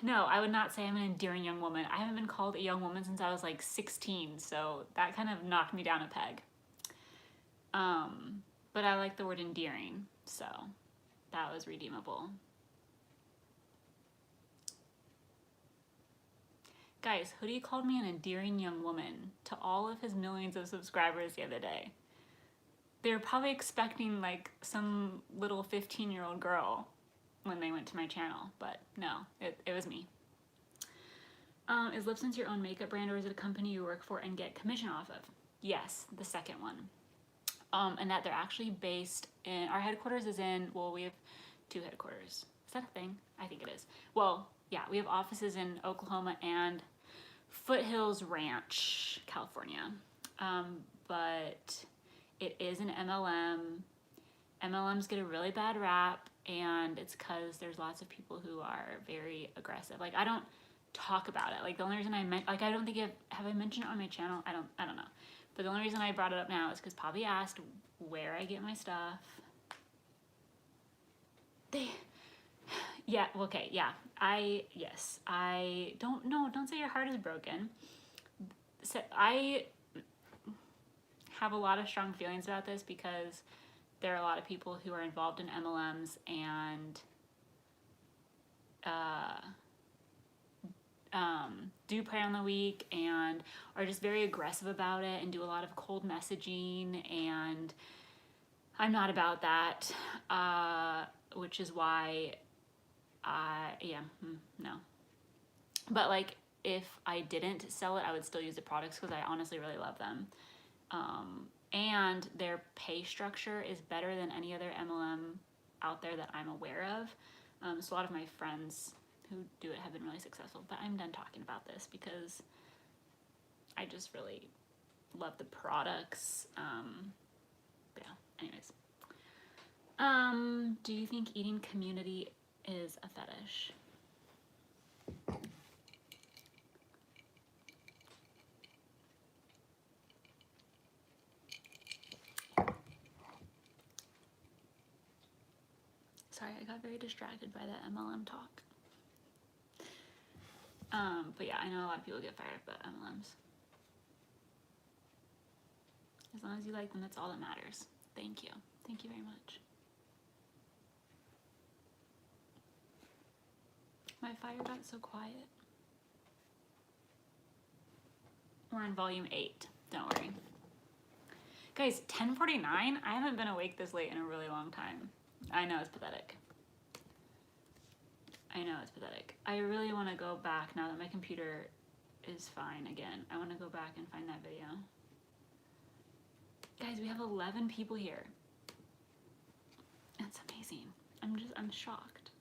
No, I would not say I'm an endearing young woman. I haven't been called a young woman since I was like 16, so that kind of knocked me down a peg. But I like the word endearing, so that was redeemable. Guys, Hoodie called me an endearing young woman to all of his millions of subscribers the other day. They were probably expecting like some little 15-year-old girl when they went to my channel, but no, it was me. Is Lip Sense your own makeup brand, or is it a company you work for and get commission off of? Yes, the second one. And that they're actually based in, our headquarters is in, well, we have 2 headquarters. Is that a thing? I think it is. Well, yeah, we have offices in Oklahoma and Foothills Ranch, California. But it is an MLM. MLMs get a really bad rap, and it's because there's lots of people who are very aggressive. Like, I don't talk about it. Like, the only reason I don't think have I mentioned it on my channel? I don't know. But the only reason I brought it up now is because Poppy asked where I get my stuff. I don't say your heart is broken. So I have a lot of strong feelings about this because there are a lot of people who are involved in MLMs and do prey on the weak and are just very aggressive about it and do a lot of cold messaging, and I'm not about that, which is why no. But like, if I didn't sell it, I would still use the products because I honestly really love them. And their pay structure is better than any other MLM out there that I'm aware of. So a lot of my friends who do it have been really successful, but I'm done talking about this because I just really love the products. But yeah, anyways. Do you think eating community is a fetish? Sorry, I got very distracted by that MLM talk. But yeah, I know a lot of people get fired up about MLMs. As long as you like them, that's all that matters. Thank you. Thank you very much. My fire got so quiet. We're in volume 8, don't worry. Guys, 10:49? I haven't been awake this late in a really long time. I know, it's pathetic. I know, it's pathetic. I really want to go back now that my computer is fine again. I want to go back and find that video. Guys, we have 11 people here. That's amazing. I'm shocked.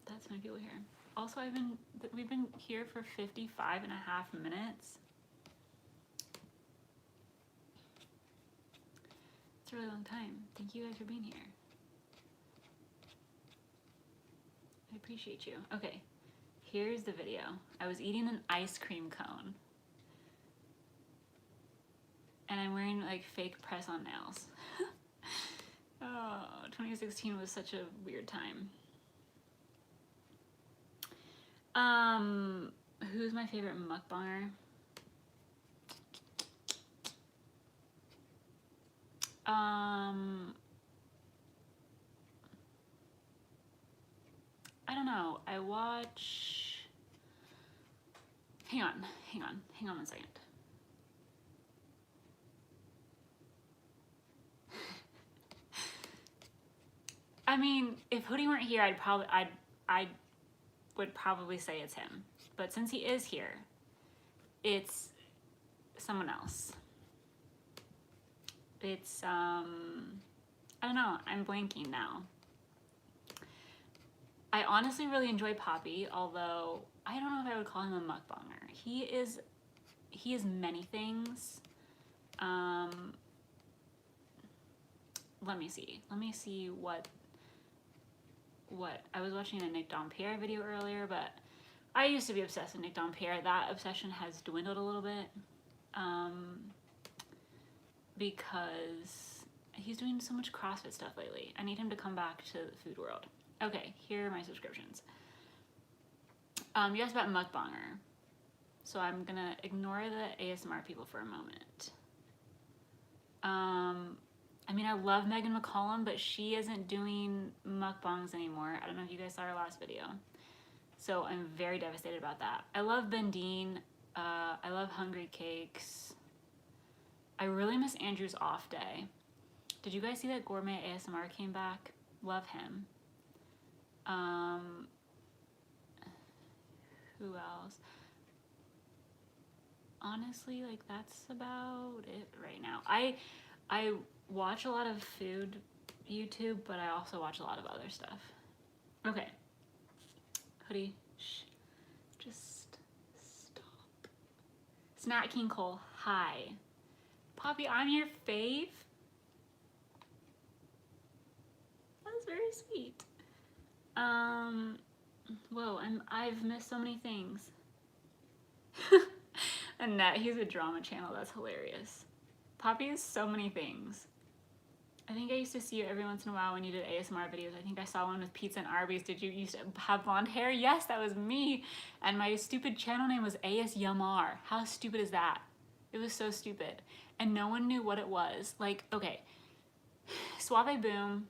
That's many people here. Also, we've been here for 55 and a half minutes. It's a really long time. Thank you guys for being here. I appreciate you. Okay, here's the video. I was eating an ice cream cone. And I'm wearing like fake press-on nails. Oh, 2016 was such a weird time. Who's my favorite mukbanger? I don't know. I watch... Hang on 1 second. I mean, if Hoodie weren't here, I would probably say it's him. But since he is here, it's someone else. It's, I don't know, I'm blanking now. I honestly really enjoy Poppy, although I don't know if I would call him a mukbanger. He is many things. Let me see what I was watching a Nick Dompierre video earlier, but I used to be obsessed with Nick Dompierre. That obsession has dwindled a little bit, because he's doing so much CrossFit stuff lately. I need him to come back to the food world. Okay, here are my subscriptions. You asked about mukbanger, so I'm gonna ignore the ASMR people for a moment. I mean, I love Megan McCollum, but she isn't doing mukbangs anymore. I don't know if you guys saw her last video. So I'm very devastated about that. I love Ben Dean. I love Hungry Cakes. I really miss Andrew's off day. Did you guys see that Gourmet ASMR came back? Love him. Who else? Honestly, like, that's about it right now. I watch a lot of food YouTube, but I also watch a lot of other stuff. Okay. Hoodie, shh. Just stop. Snack King Cole, hi. Poppy, I'm your fave. That's very sweet. Whoa, I've missed so many things. Annette, he's a drama channel, that's hilarious. Poppy is so many things. I think I used to see you every once in a while when you did ASMR videos. I think I saw one with Pizza and Arby's. Did you used to have blonde hair? Yes, that was me. And my stupid channel name was AS Yumar. How stupid is that? It was so stupid. And no one knew what it was. Like, okay, Suave Boom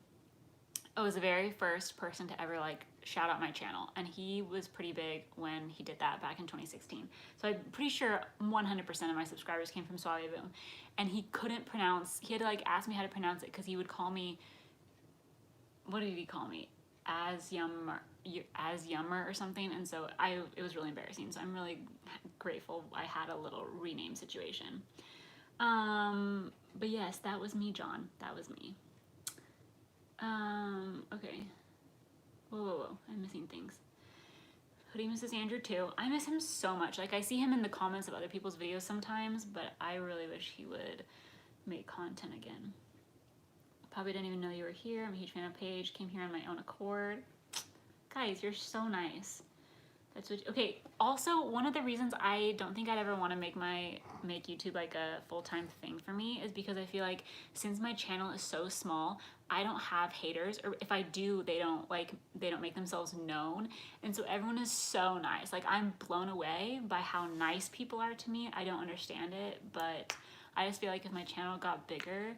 was the very first person to ever like shout out my channel, and he was pretty big when he did that back in 2016. So I'm pretty sure 100% of my subscribers came from Suave Boom, and he couldn't pronounce, he had to like ask me how to pronounce it because he would call me, what did he call me? As Yummer or something, and so it was really embarrassing. So I'm really grateful I had a little rename situation. But yes, that was me, John. That was me. Okay. Whoa, I'm missing things. Hoodie misses Andrew too. I miss him so much. Like, I see him in the comments of other people's videos sometimes, but I really wish he would make content again. Probably didn't even know you were here. I'm a huge fan of Paige. Came here on my own accord. Guys, you're so nice. That's what. Okay. Also, one of the reasons I don't think I'd ever want to make YouTube like a full-time thing for me is because I feel like since my channel is so small, I don't have haters, or if I do, they don't make themselves known. And so everyone is so nice. Like, I'm blown away by how nice people are to me. I don't understand it, but I just feel like if my channel got bigger,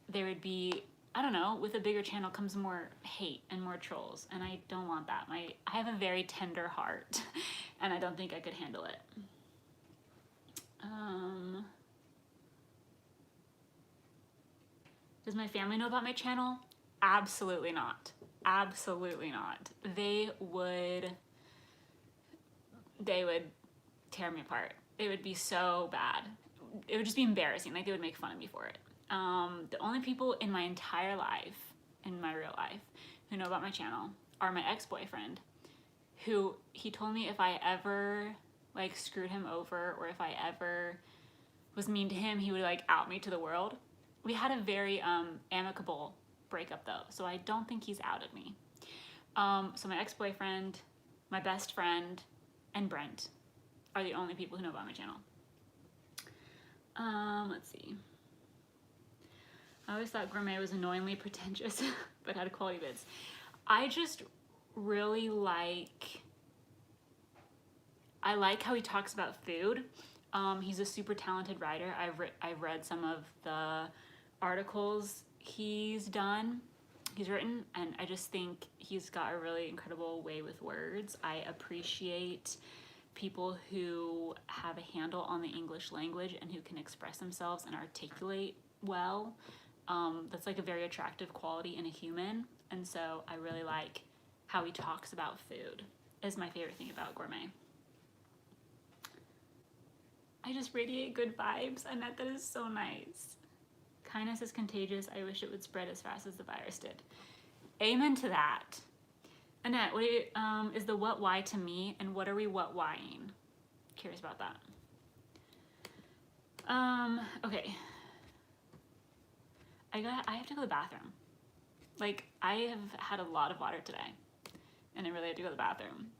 there would be, I don't know, with a bigger channel comes more hate and more trolls, and I don't want that. I have a very tender heart, and I don't think I could handle it. Does my family know about my channel? Absolutely not. Absolutely not. They would tear me apart. It would be so bad. It would just be embarrassing. Like, they would make fun of me for it. The only people in my entire life, in my real life, who know about my channel are my ex-boyfriend, who he told me if I ever like screwed him over or if I ever was mean to him, he would like out me to the world. We had a very amicable breakup though, so I don't think he's outed me. So my ex-boyfriend, my best friend, and Brent are the only people who know about my channel. Let's see. I always thought Gourmet was annoyingly pretentious, but had quality vids. I just really like how he talks about food. He's a super talented writer. I've read some of the articles he's written, and I just think he's got a really incredible way with words. I appreciate people who have a handle on the English language and who can express themselves and articulate well. That's like a very attractive quality in a human, and so I really like how he talks about food. Is my favorite thing about Gourmet. I just radiate good vibes. Annette, that is so nice. Kindness is contagious. I wish it would spread as fast as the virus did. Amen to that. Annette, what is the what why to me, and what are we what whying? Curious about that. Okay. I have to go to the bathroom. Like, I have had a lot of water today, and I really have to go to the bathroom.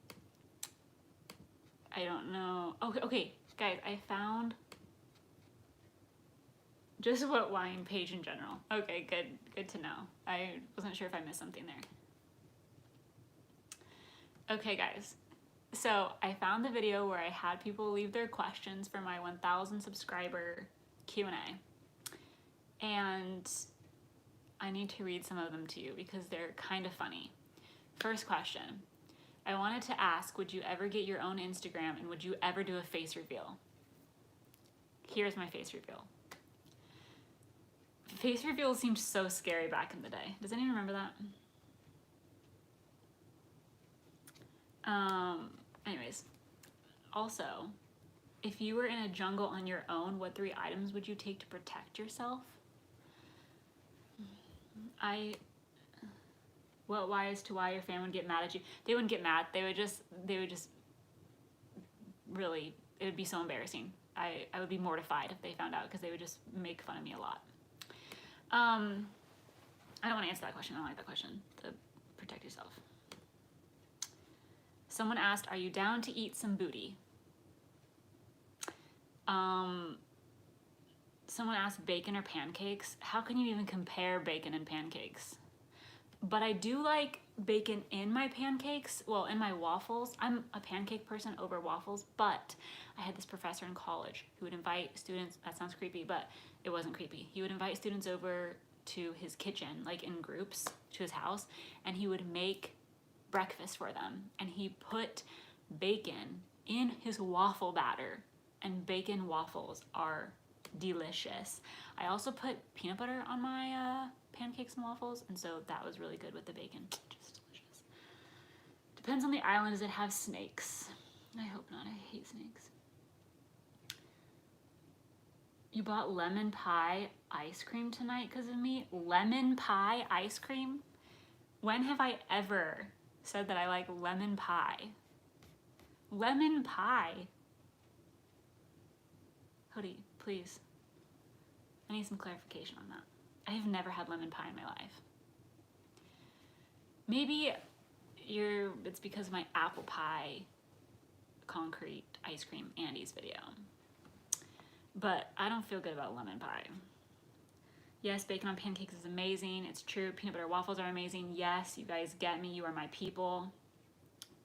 I don't know. Okay, guys, I found just what wine page in general. Okay, good to know. I wasn't sure if I missed something there. Okay, guys, so I found the video where I had people leave their questions for my 1,000 subscriber Q&A, and I need to read some of them to you because they're kind of funny. First question. I wanted to ask, would you ever get your own Instagram, and would you ever do a face reveal? Here's my face reveal. Face reveals seemed so scary back in the day. Does anyone remember that? Anyways, also, if you were in a jungle on your own, what 3 items would you take to protect yourself? What why as to why your family would get mad at you? They wouldn't get mad. They would just really, it would be so embarrassing. I would be mortified if they found out, because they would just make fun of me a lot. I don't want to answer that question. I don't like that question. To protect yourself. Someone asked, are you down to eat some booty? Someone asked bacon or pancakes. How can you even compare bacon and pancakes? But I do like bacon in my pancakes, well, in my waffles. I'm a pancake person over waffles, but I had this professor in college who would invite students, that sounds creepy, but it wasn't creepy. He would invite students over to his kitchen, like in groups, to his house, and he would make breakfast for them, and he put bacon in his waffle batter, and bacon waffles are delicious. I also put peanut butter on my pancakes and waffles, and so that was really good with the bacon. Just delicious. Depends on the island. Does it have snakes? I hope not. I hate snakes. You bought lemon pie ice cream tonight because of me? Lemon pie ice cream? When have I ever said that I like lemon pie? Lemon pie? Hoodie, please. I need some clarification on that. I have never had lemon pie in my life. Maybe it's because of my apple pie concrete ice cream Andy's video. But I don't feel good about lemon pie. Yes, bacon on pancakes is amazing. It's true. Peanut butter waffles are amazing. Yes, you guys get me. You are my people.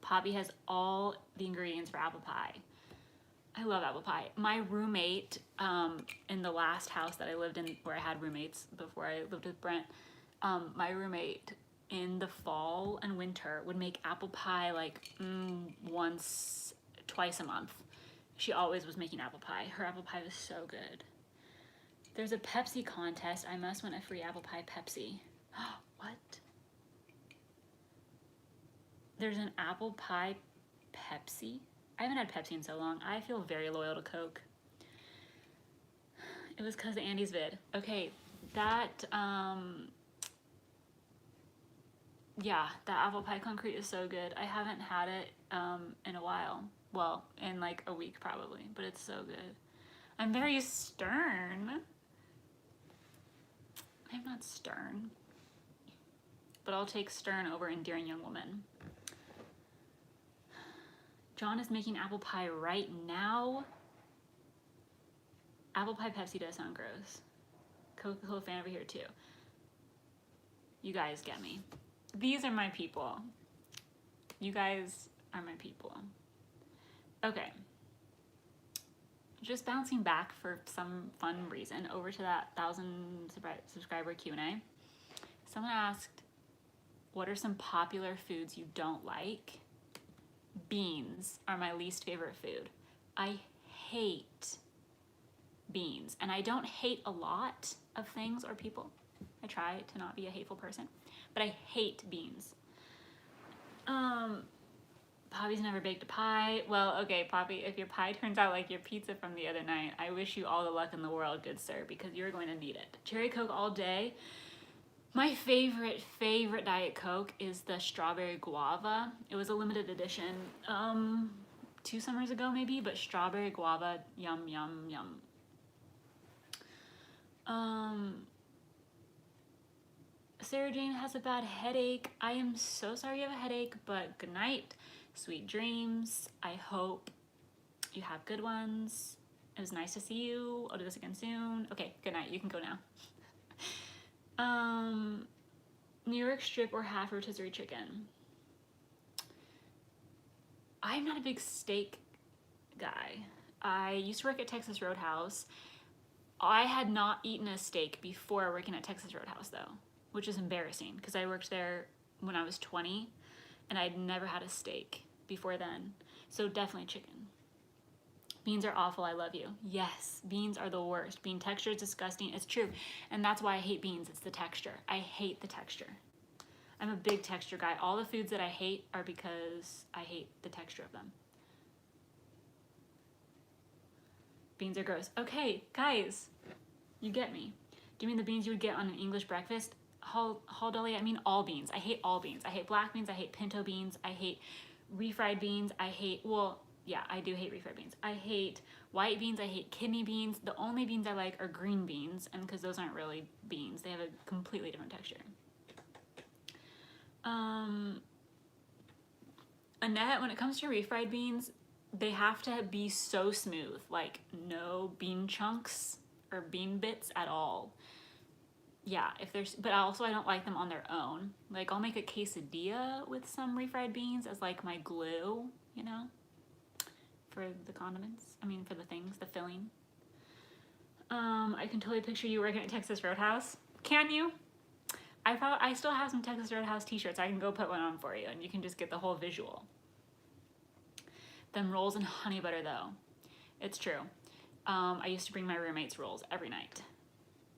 Poppy has all the ingredients for apple pie. I love apple pie. My roommate in the last house that I lived in, where I had roommates before I lived with Brent, my roommate in the fall and winter would make apple pie like twice a month. She always was making apple pie. Her apple pie was so good. There's a Pepsi contest. I must win a free apple pie Pepsi. What? There's an apple pie Pepsi? I haven't had Pepsi in so long. I feel very loyal to Coke. It was because of Andy's vid. Okay, that, yeah, that apple pie concrete is so good. I haven't had it in a while. Well, in like a week probably, but it's so good. I'm very stern. I'm not stern. But I'll take stern over endearing young woman. John is making apple pie right now. Apple pie Pepsi does sound gross. Coca-Cola fan over here too. You guys get me. These are my people. You guys are my people. Okay. Just bouncing back for some fun reason over to that 1,000 subscriber Q&A. Someone asked, what are some popular foods you don't like? Beans are my least favorite food. I hate beans, and I don't hate a lot of things or people. I try to not be a hateful person, but I hate beans. Poppy's never baked a pie. Well, okay, Poppy, if your pie turns out like your pizza from the other night, I wish you all the luck in the world, good sir, because you're going to need it. Cherry Coke all day. My favorite Diet Coke is the strawberry guava. It was a limited edition 2 summers ago maybe, but strawberry guava, yum, yum, yum. Sarah Jane has a bad headache. I am so sorry you have a headache, but good night. Sweet dreams. I hope you have good ones. It was nice to see you. I'll do this again soon. Okay, good night. You can go now. New York strip or half rotisserie chicken. I'm not a big steak guy. I used to work at Texas Roadhouse. I had not eaten a steak before working at Texas Roadhouse though, which is embarrassing because I worked there when I was 20 and I'd never had a steak before then. So definitely chicken. Beans are awful, I love you. Yes, beans are the worst. Bean texture is disgusting, it's true. And that's why I hate beans, it's the texture. I hate the texture. I'm a big texture guy. All the foods that I hate are because I hate the texture of them. Beans are gross. Okay, guys, you get me. Do you mean the beans you would get on an English breakfast? Hall Dolly, I mean all beans. I hate all beans. I hate black beans, I hate pinto beans, I hate refried beans, I hate, well, yeah, I do hate refried beans. I hate white beans, I hate kidney beans. The only beans I like are green beans, and because those aren't really beans, they have a completely different texture. Annette, when it comes to refried beans, they have to be so smooth, like no bean chunks or bean bits at all. Yeah, if there's, but also I don't like them on their own. Like I'll make a quesadilla with some refried beans as like my glue, you know, for the condiments. I mean, for the things, the filling. I can totally picture you working at Texas Roadhouse. Can you? I still have some Texas Roadhouse t-shirts. I can go put one on for you and you can just get the whole visual. Them rolls and honey butter though. It's true. I used to bring my roommates rolls every night.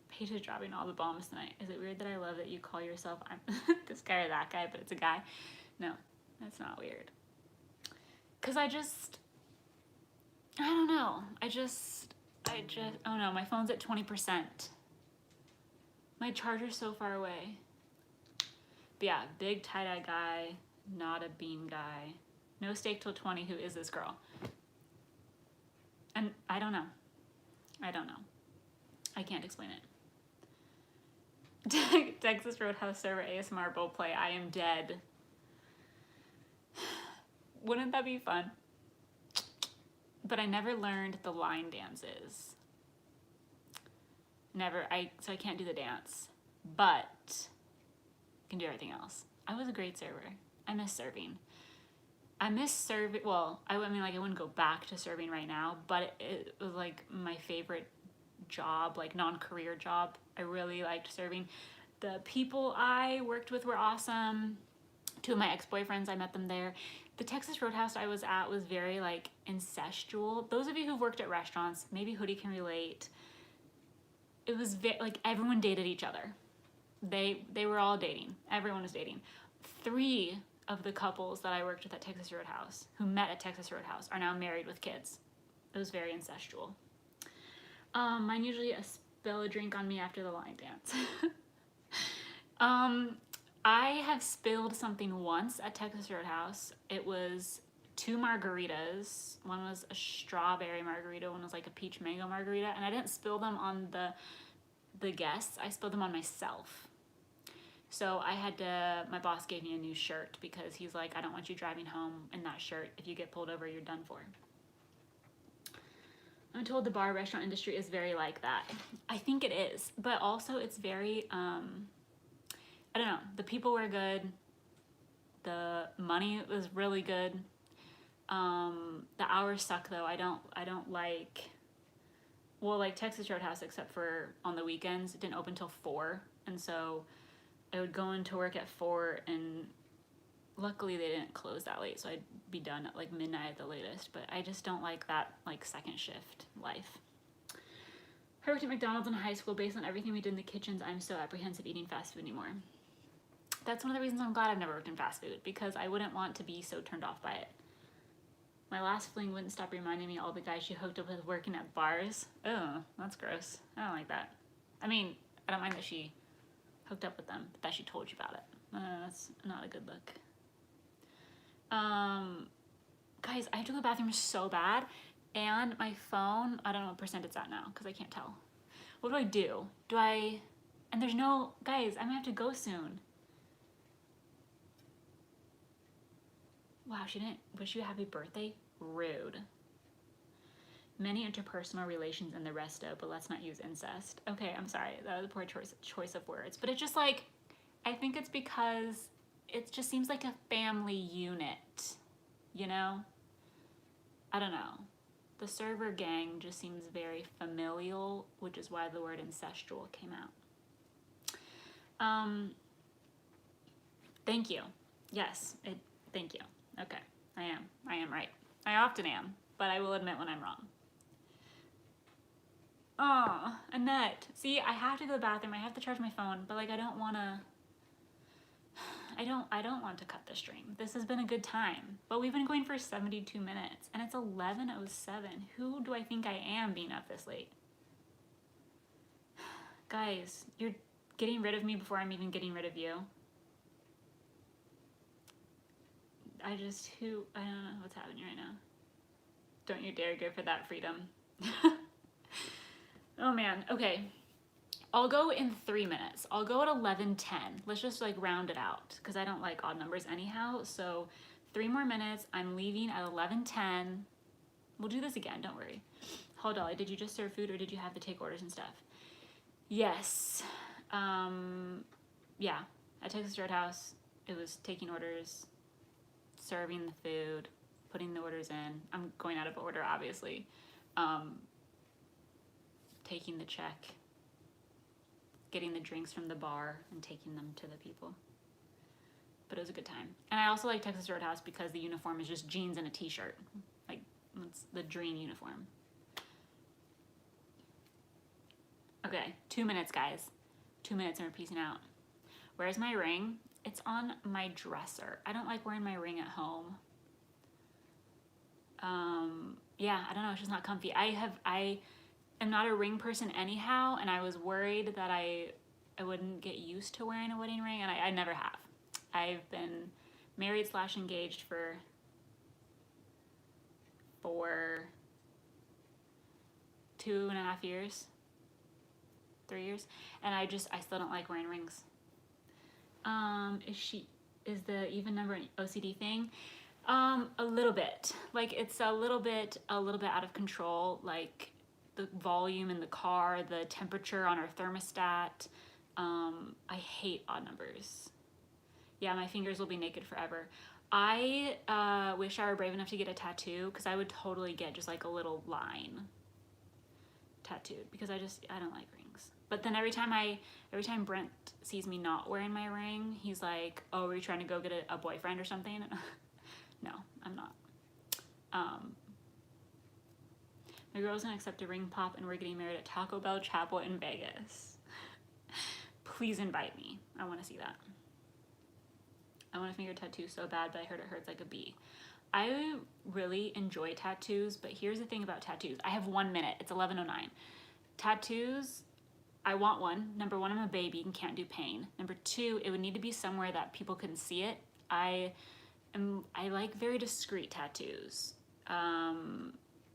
Paige is dropping all the bombs tonight. Is it weird that I love that you call yourself I'm this guy or that guy, but it's a guy? No, that's not weird. Cause I don't know. Oh no, my phone's at 20%. My charger's so far away. But yeah, big tie-dye guy, not a bean guy. No steak till 20, who is this girl? And I don't know. I can't explain it. Texas Roadhouse server ASMR role play. I am dead. Wouldn't that be fun? But I never learned the line dances. Never, so I can't do the dance, but can do everything else. I was a great server. I miss serving. I miss serving, well, I mean, like, I wouldn't go back to serving right now, but it was, like, my favorite job, like, non-career job. I really liked serving. The people I worked with were awesome. Two of my ex-boyfriends, I met them there. The Texas Roadhouse I was at was very like incestual. Those of you who've worked at restaurants, maybe Hoodie can relate. It was like everyone dated each other. They were all dating. Everyone was dating. 3 of the couples that I worked with at Texas Roadhouse, who met at Texas Roadhouse, are now married with kids. It was very incestual. Mine usually spill a drink on me after the line dance. I have spilled something once at Texas Roadhouse. It was 2 margaritas. One was a strawberry margarita, one was like a peach mango margarita, and I didn't spill them on the guests. I spilled them on myself. So I had to, my boss gave me a new shirt because he's like, I don't want you driving home in that shirt. If you get pulled over, you're done for. I'm told the bar restaurant industry is very like that. I think it is, but also it's very, I don't know, the people were good, the money was really good. The hours suck though. I don't like, well, like Texas Roadhouse, except for on the weekends, it didn't open till 4, and so I would go into work at 4, and luckily they didn't close that late, so I'd be done at like midnight at the latest. But I just don't like that like second shift life. I worked at McDonald's in high school. Based on everything we did in the kitchens, I'm so apprehensive eating fast food anymore. That's one of the reasons I'm glad I've never worked in fast food, because I wouldn't want to be so turned off by it. My last fling wouldn't stop reminding me of all the guys she hooked up with working at bars. Oh, that's gross. I don't like that. I mean, I don't mind that she hooked up with them, but that she told you about it. That's not a good look. Guys, I have to go to the bathroom so bad, and my phone, I don't know what percent it's at now, because I can't tell. What do? And there's no, guys, I'm gonna have to go soon. Wow, she didn't wish you a happy birthday? Rude. Many interpersonal relations in the resto, but let's not use incest. Okay, I'm sorry, that was a poor choice of words. But it's just like, I think it's because it just seems like a family unit, you know? I don't know. The server gang just seems very familial, which is why the word incestual came out. Thank you. Yes, thank you. Okay, I am right. I often am, but I will admit when I'm wrong. Oh, Annette. See, I have to go to the bathroom. I have to charge my phone, but like I don't want to cut the stream. This has been a good time, but we've been going for 72 minutes, and it's 11:07. Who do I think I am being up this late? Guys, you're getting rid of me before I'm even getting rid of you. I don't know what's happening right now. Don't you dare go for that freedom. Oh man, okay. I'll go in 3 minutes. I'll go at 11:10. Let's just like round it out, because I don't like odd numbers anyhow. So 3 more minutes. I'm leaving at 11:10. We'll do this again, don't worry. Hello, Dolly, did you just serve food or did you have to take orders and stuff? Yes. Yeah, at Texas Roadhouse, it was taking orders, serving the food, putting the orders in. I'm going out of order, obviously. Taking the check, getting the drinks from the bar, and taking them to the people. But it was a good time. And I also like Texas Roadhouse because the uniform is just jeans and a t-shirt. Like, it's the dream uniform. Okay, 2 minutes, guys. 2 minutes and we're peacing out. Where's my ring? It's on my dresser. I don't like wearing my ring at home. Yeah, I don't know, it's just not comfy. I am not a ring person anyhow, and I was worried that I wouldn't get used to wearing a wedding ring, and I never have. I've been married / engaged for 2.5 years, 3 years, and I still don't like wearing rings. Is the even number an OCD thing? A little bit. Like, it's a little bit out of control. Like, the volume in the car, the temperature on our thermostat. I hate odd numbers. Yeah, my fingers will be naked forever. I wish I were brave enough to get a tattoo, because I would totally get just like a little line tattooed, because I don't like rings. rings. But then every time Brent sees me not wearing my ring, he's like, oh, are you trying to go get a boyfriend or something? No, I'm not. My girl's gonna accept a ring pop and we're getting married at Taco Bell Chapel in Vegas. Please invite me. I wanna see that. I want a finger tattoo so bad, but I heard it hurts like a bee. I really enjoy tattoos, but here's the thing about tattoos. I have 1 minute. It's 11:09. Tattoos, I want one. Number one, I'm a baby and can't do pain. Number two, it would need to be somewhere that people can see it. I like very discreet tattoos.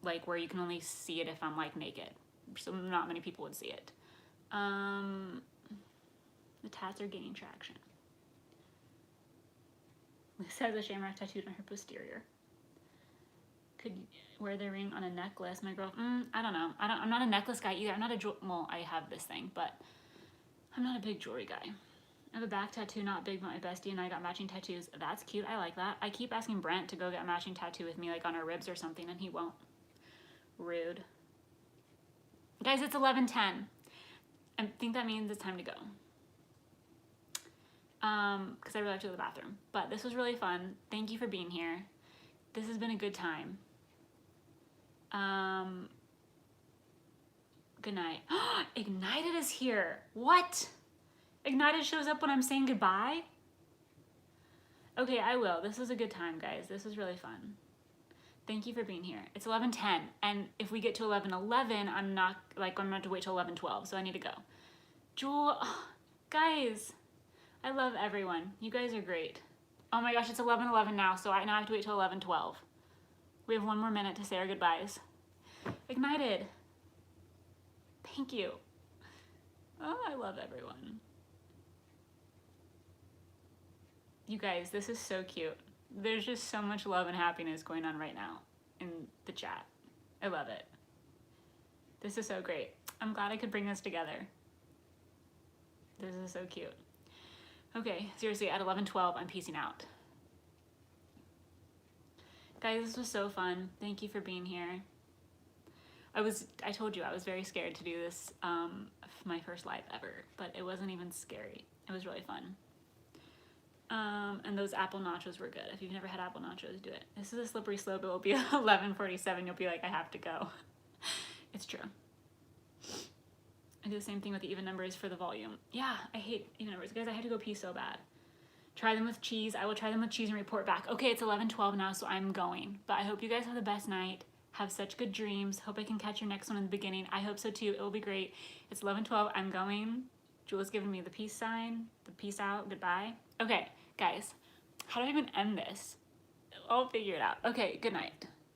Like where you can only see it if I'm like naked. So not many people would see it. The tats are gaining traction. Lisa has a shamrock tattooed on her posterior. Could wear the ring on a necklace. My girl, I don't know. I'm not a necklace guy either. I'm not a well, I have this thing, but I'm not a big jewelry guy. I have a back tattoo, not big, but my bestie and I got matching tattoos. That's cute. I like that. I keep asking Brent to go get a matching tattoo with me, like on her ribs or something, and he won't. Rude. Guys, it's 11:10. I think that means it's time to go. Because I really have to go to the bathroom. But this was really fun. Thank you for being here. This has been a good time. Good night. Ignited is here. What? Ignited shows up when I'm saying goodbye? Okay, I will. This was a good time, guys. This was really fun. Thank you for being here. It's 11:10, and if we get to 11:11, I'm going to have to wait till 11:12, so I need to go. Jewel, guys, I love everyone. You guys are great. Oh my gosh, it's 11:11 now, so I now have to wait till 11:12. We have 1 more minute to say our goodbyes. Ignited. Thank you. Oh, I love everyone. You guys, this is so cute. There's just so much love and happiness going on right now in the chat. I love it. This is so great. I'm glad I could bring this together. This is so cute. Okay, seriously, at 11:12, I'm peacing out. Guys, this was so fun. Thank you for being here. I told you, I was very scared to do this, my first live ever, but it wasn't even scary. It was really fun. And those apple nachos were good. If you've never had apple nachos, do it. This is a slippery slope. It will be 11:47. You'll be like, I have to go. It's true. I do the same thing with the even numbers for the volume. Yeah, I hate even numbers. Guys, I had to go pee so bad. Try them with cheese. I will try them with cheese and report back. Okay, it's 11:12 now, so I'm going. But I hope you guys have the best night. Have such good dreams. Hope I can catch your next one in the beginning. I hope so too. It will be great. It's 11:12. I'm going. Julie's giving me the peace sign. The peace out. Goodbye. Okay, guys. How do I even end this? I'll figure it out. Okay, good night.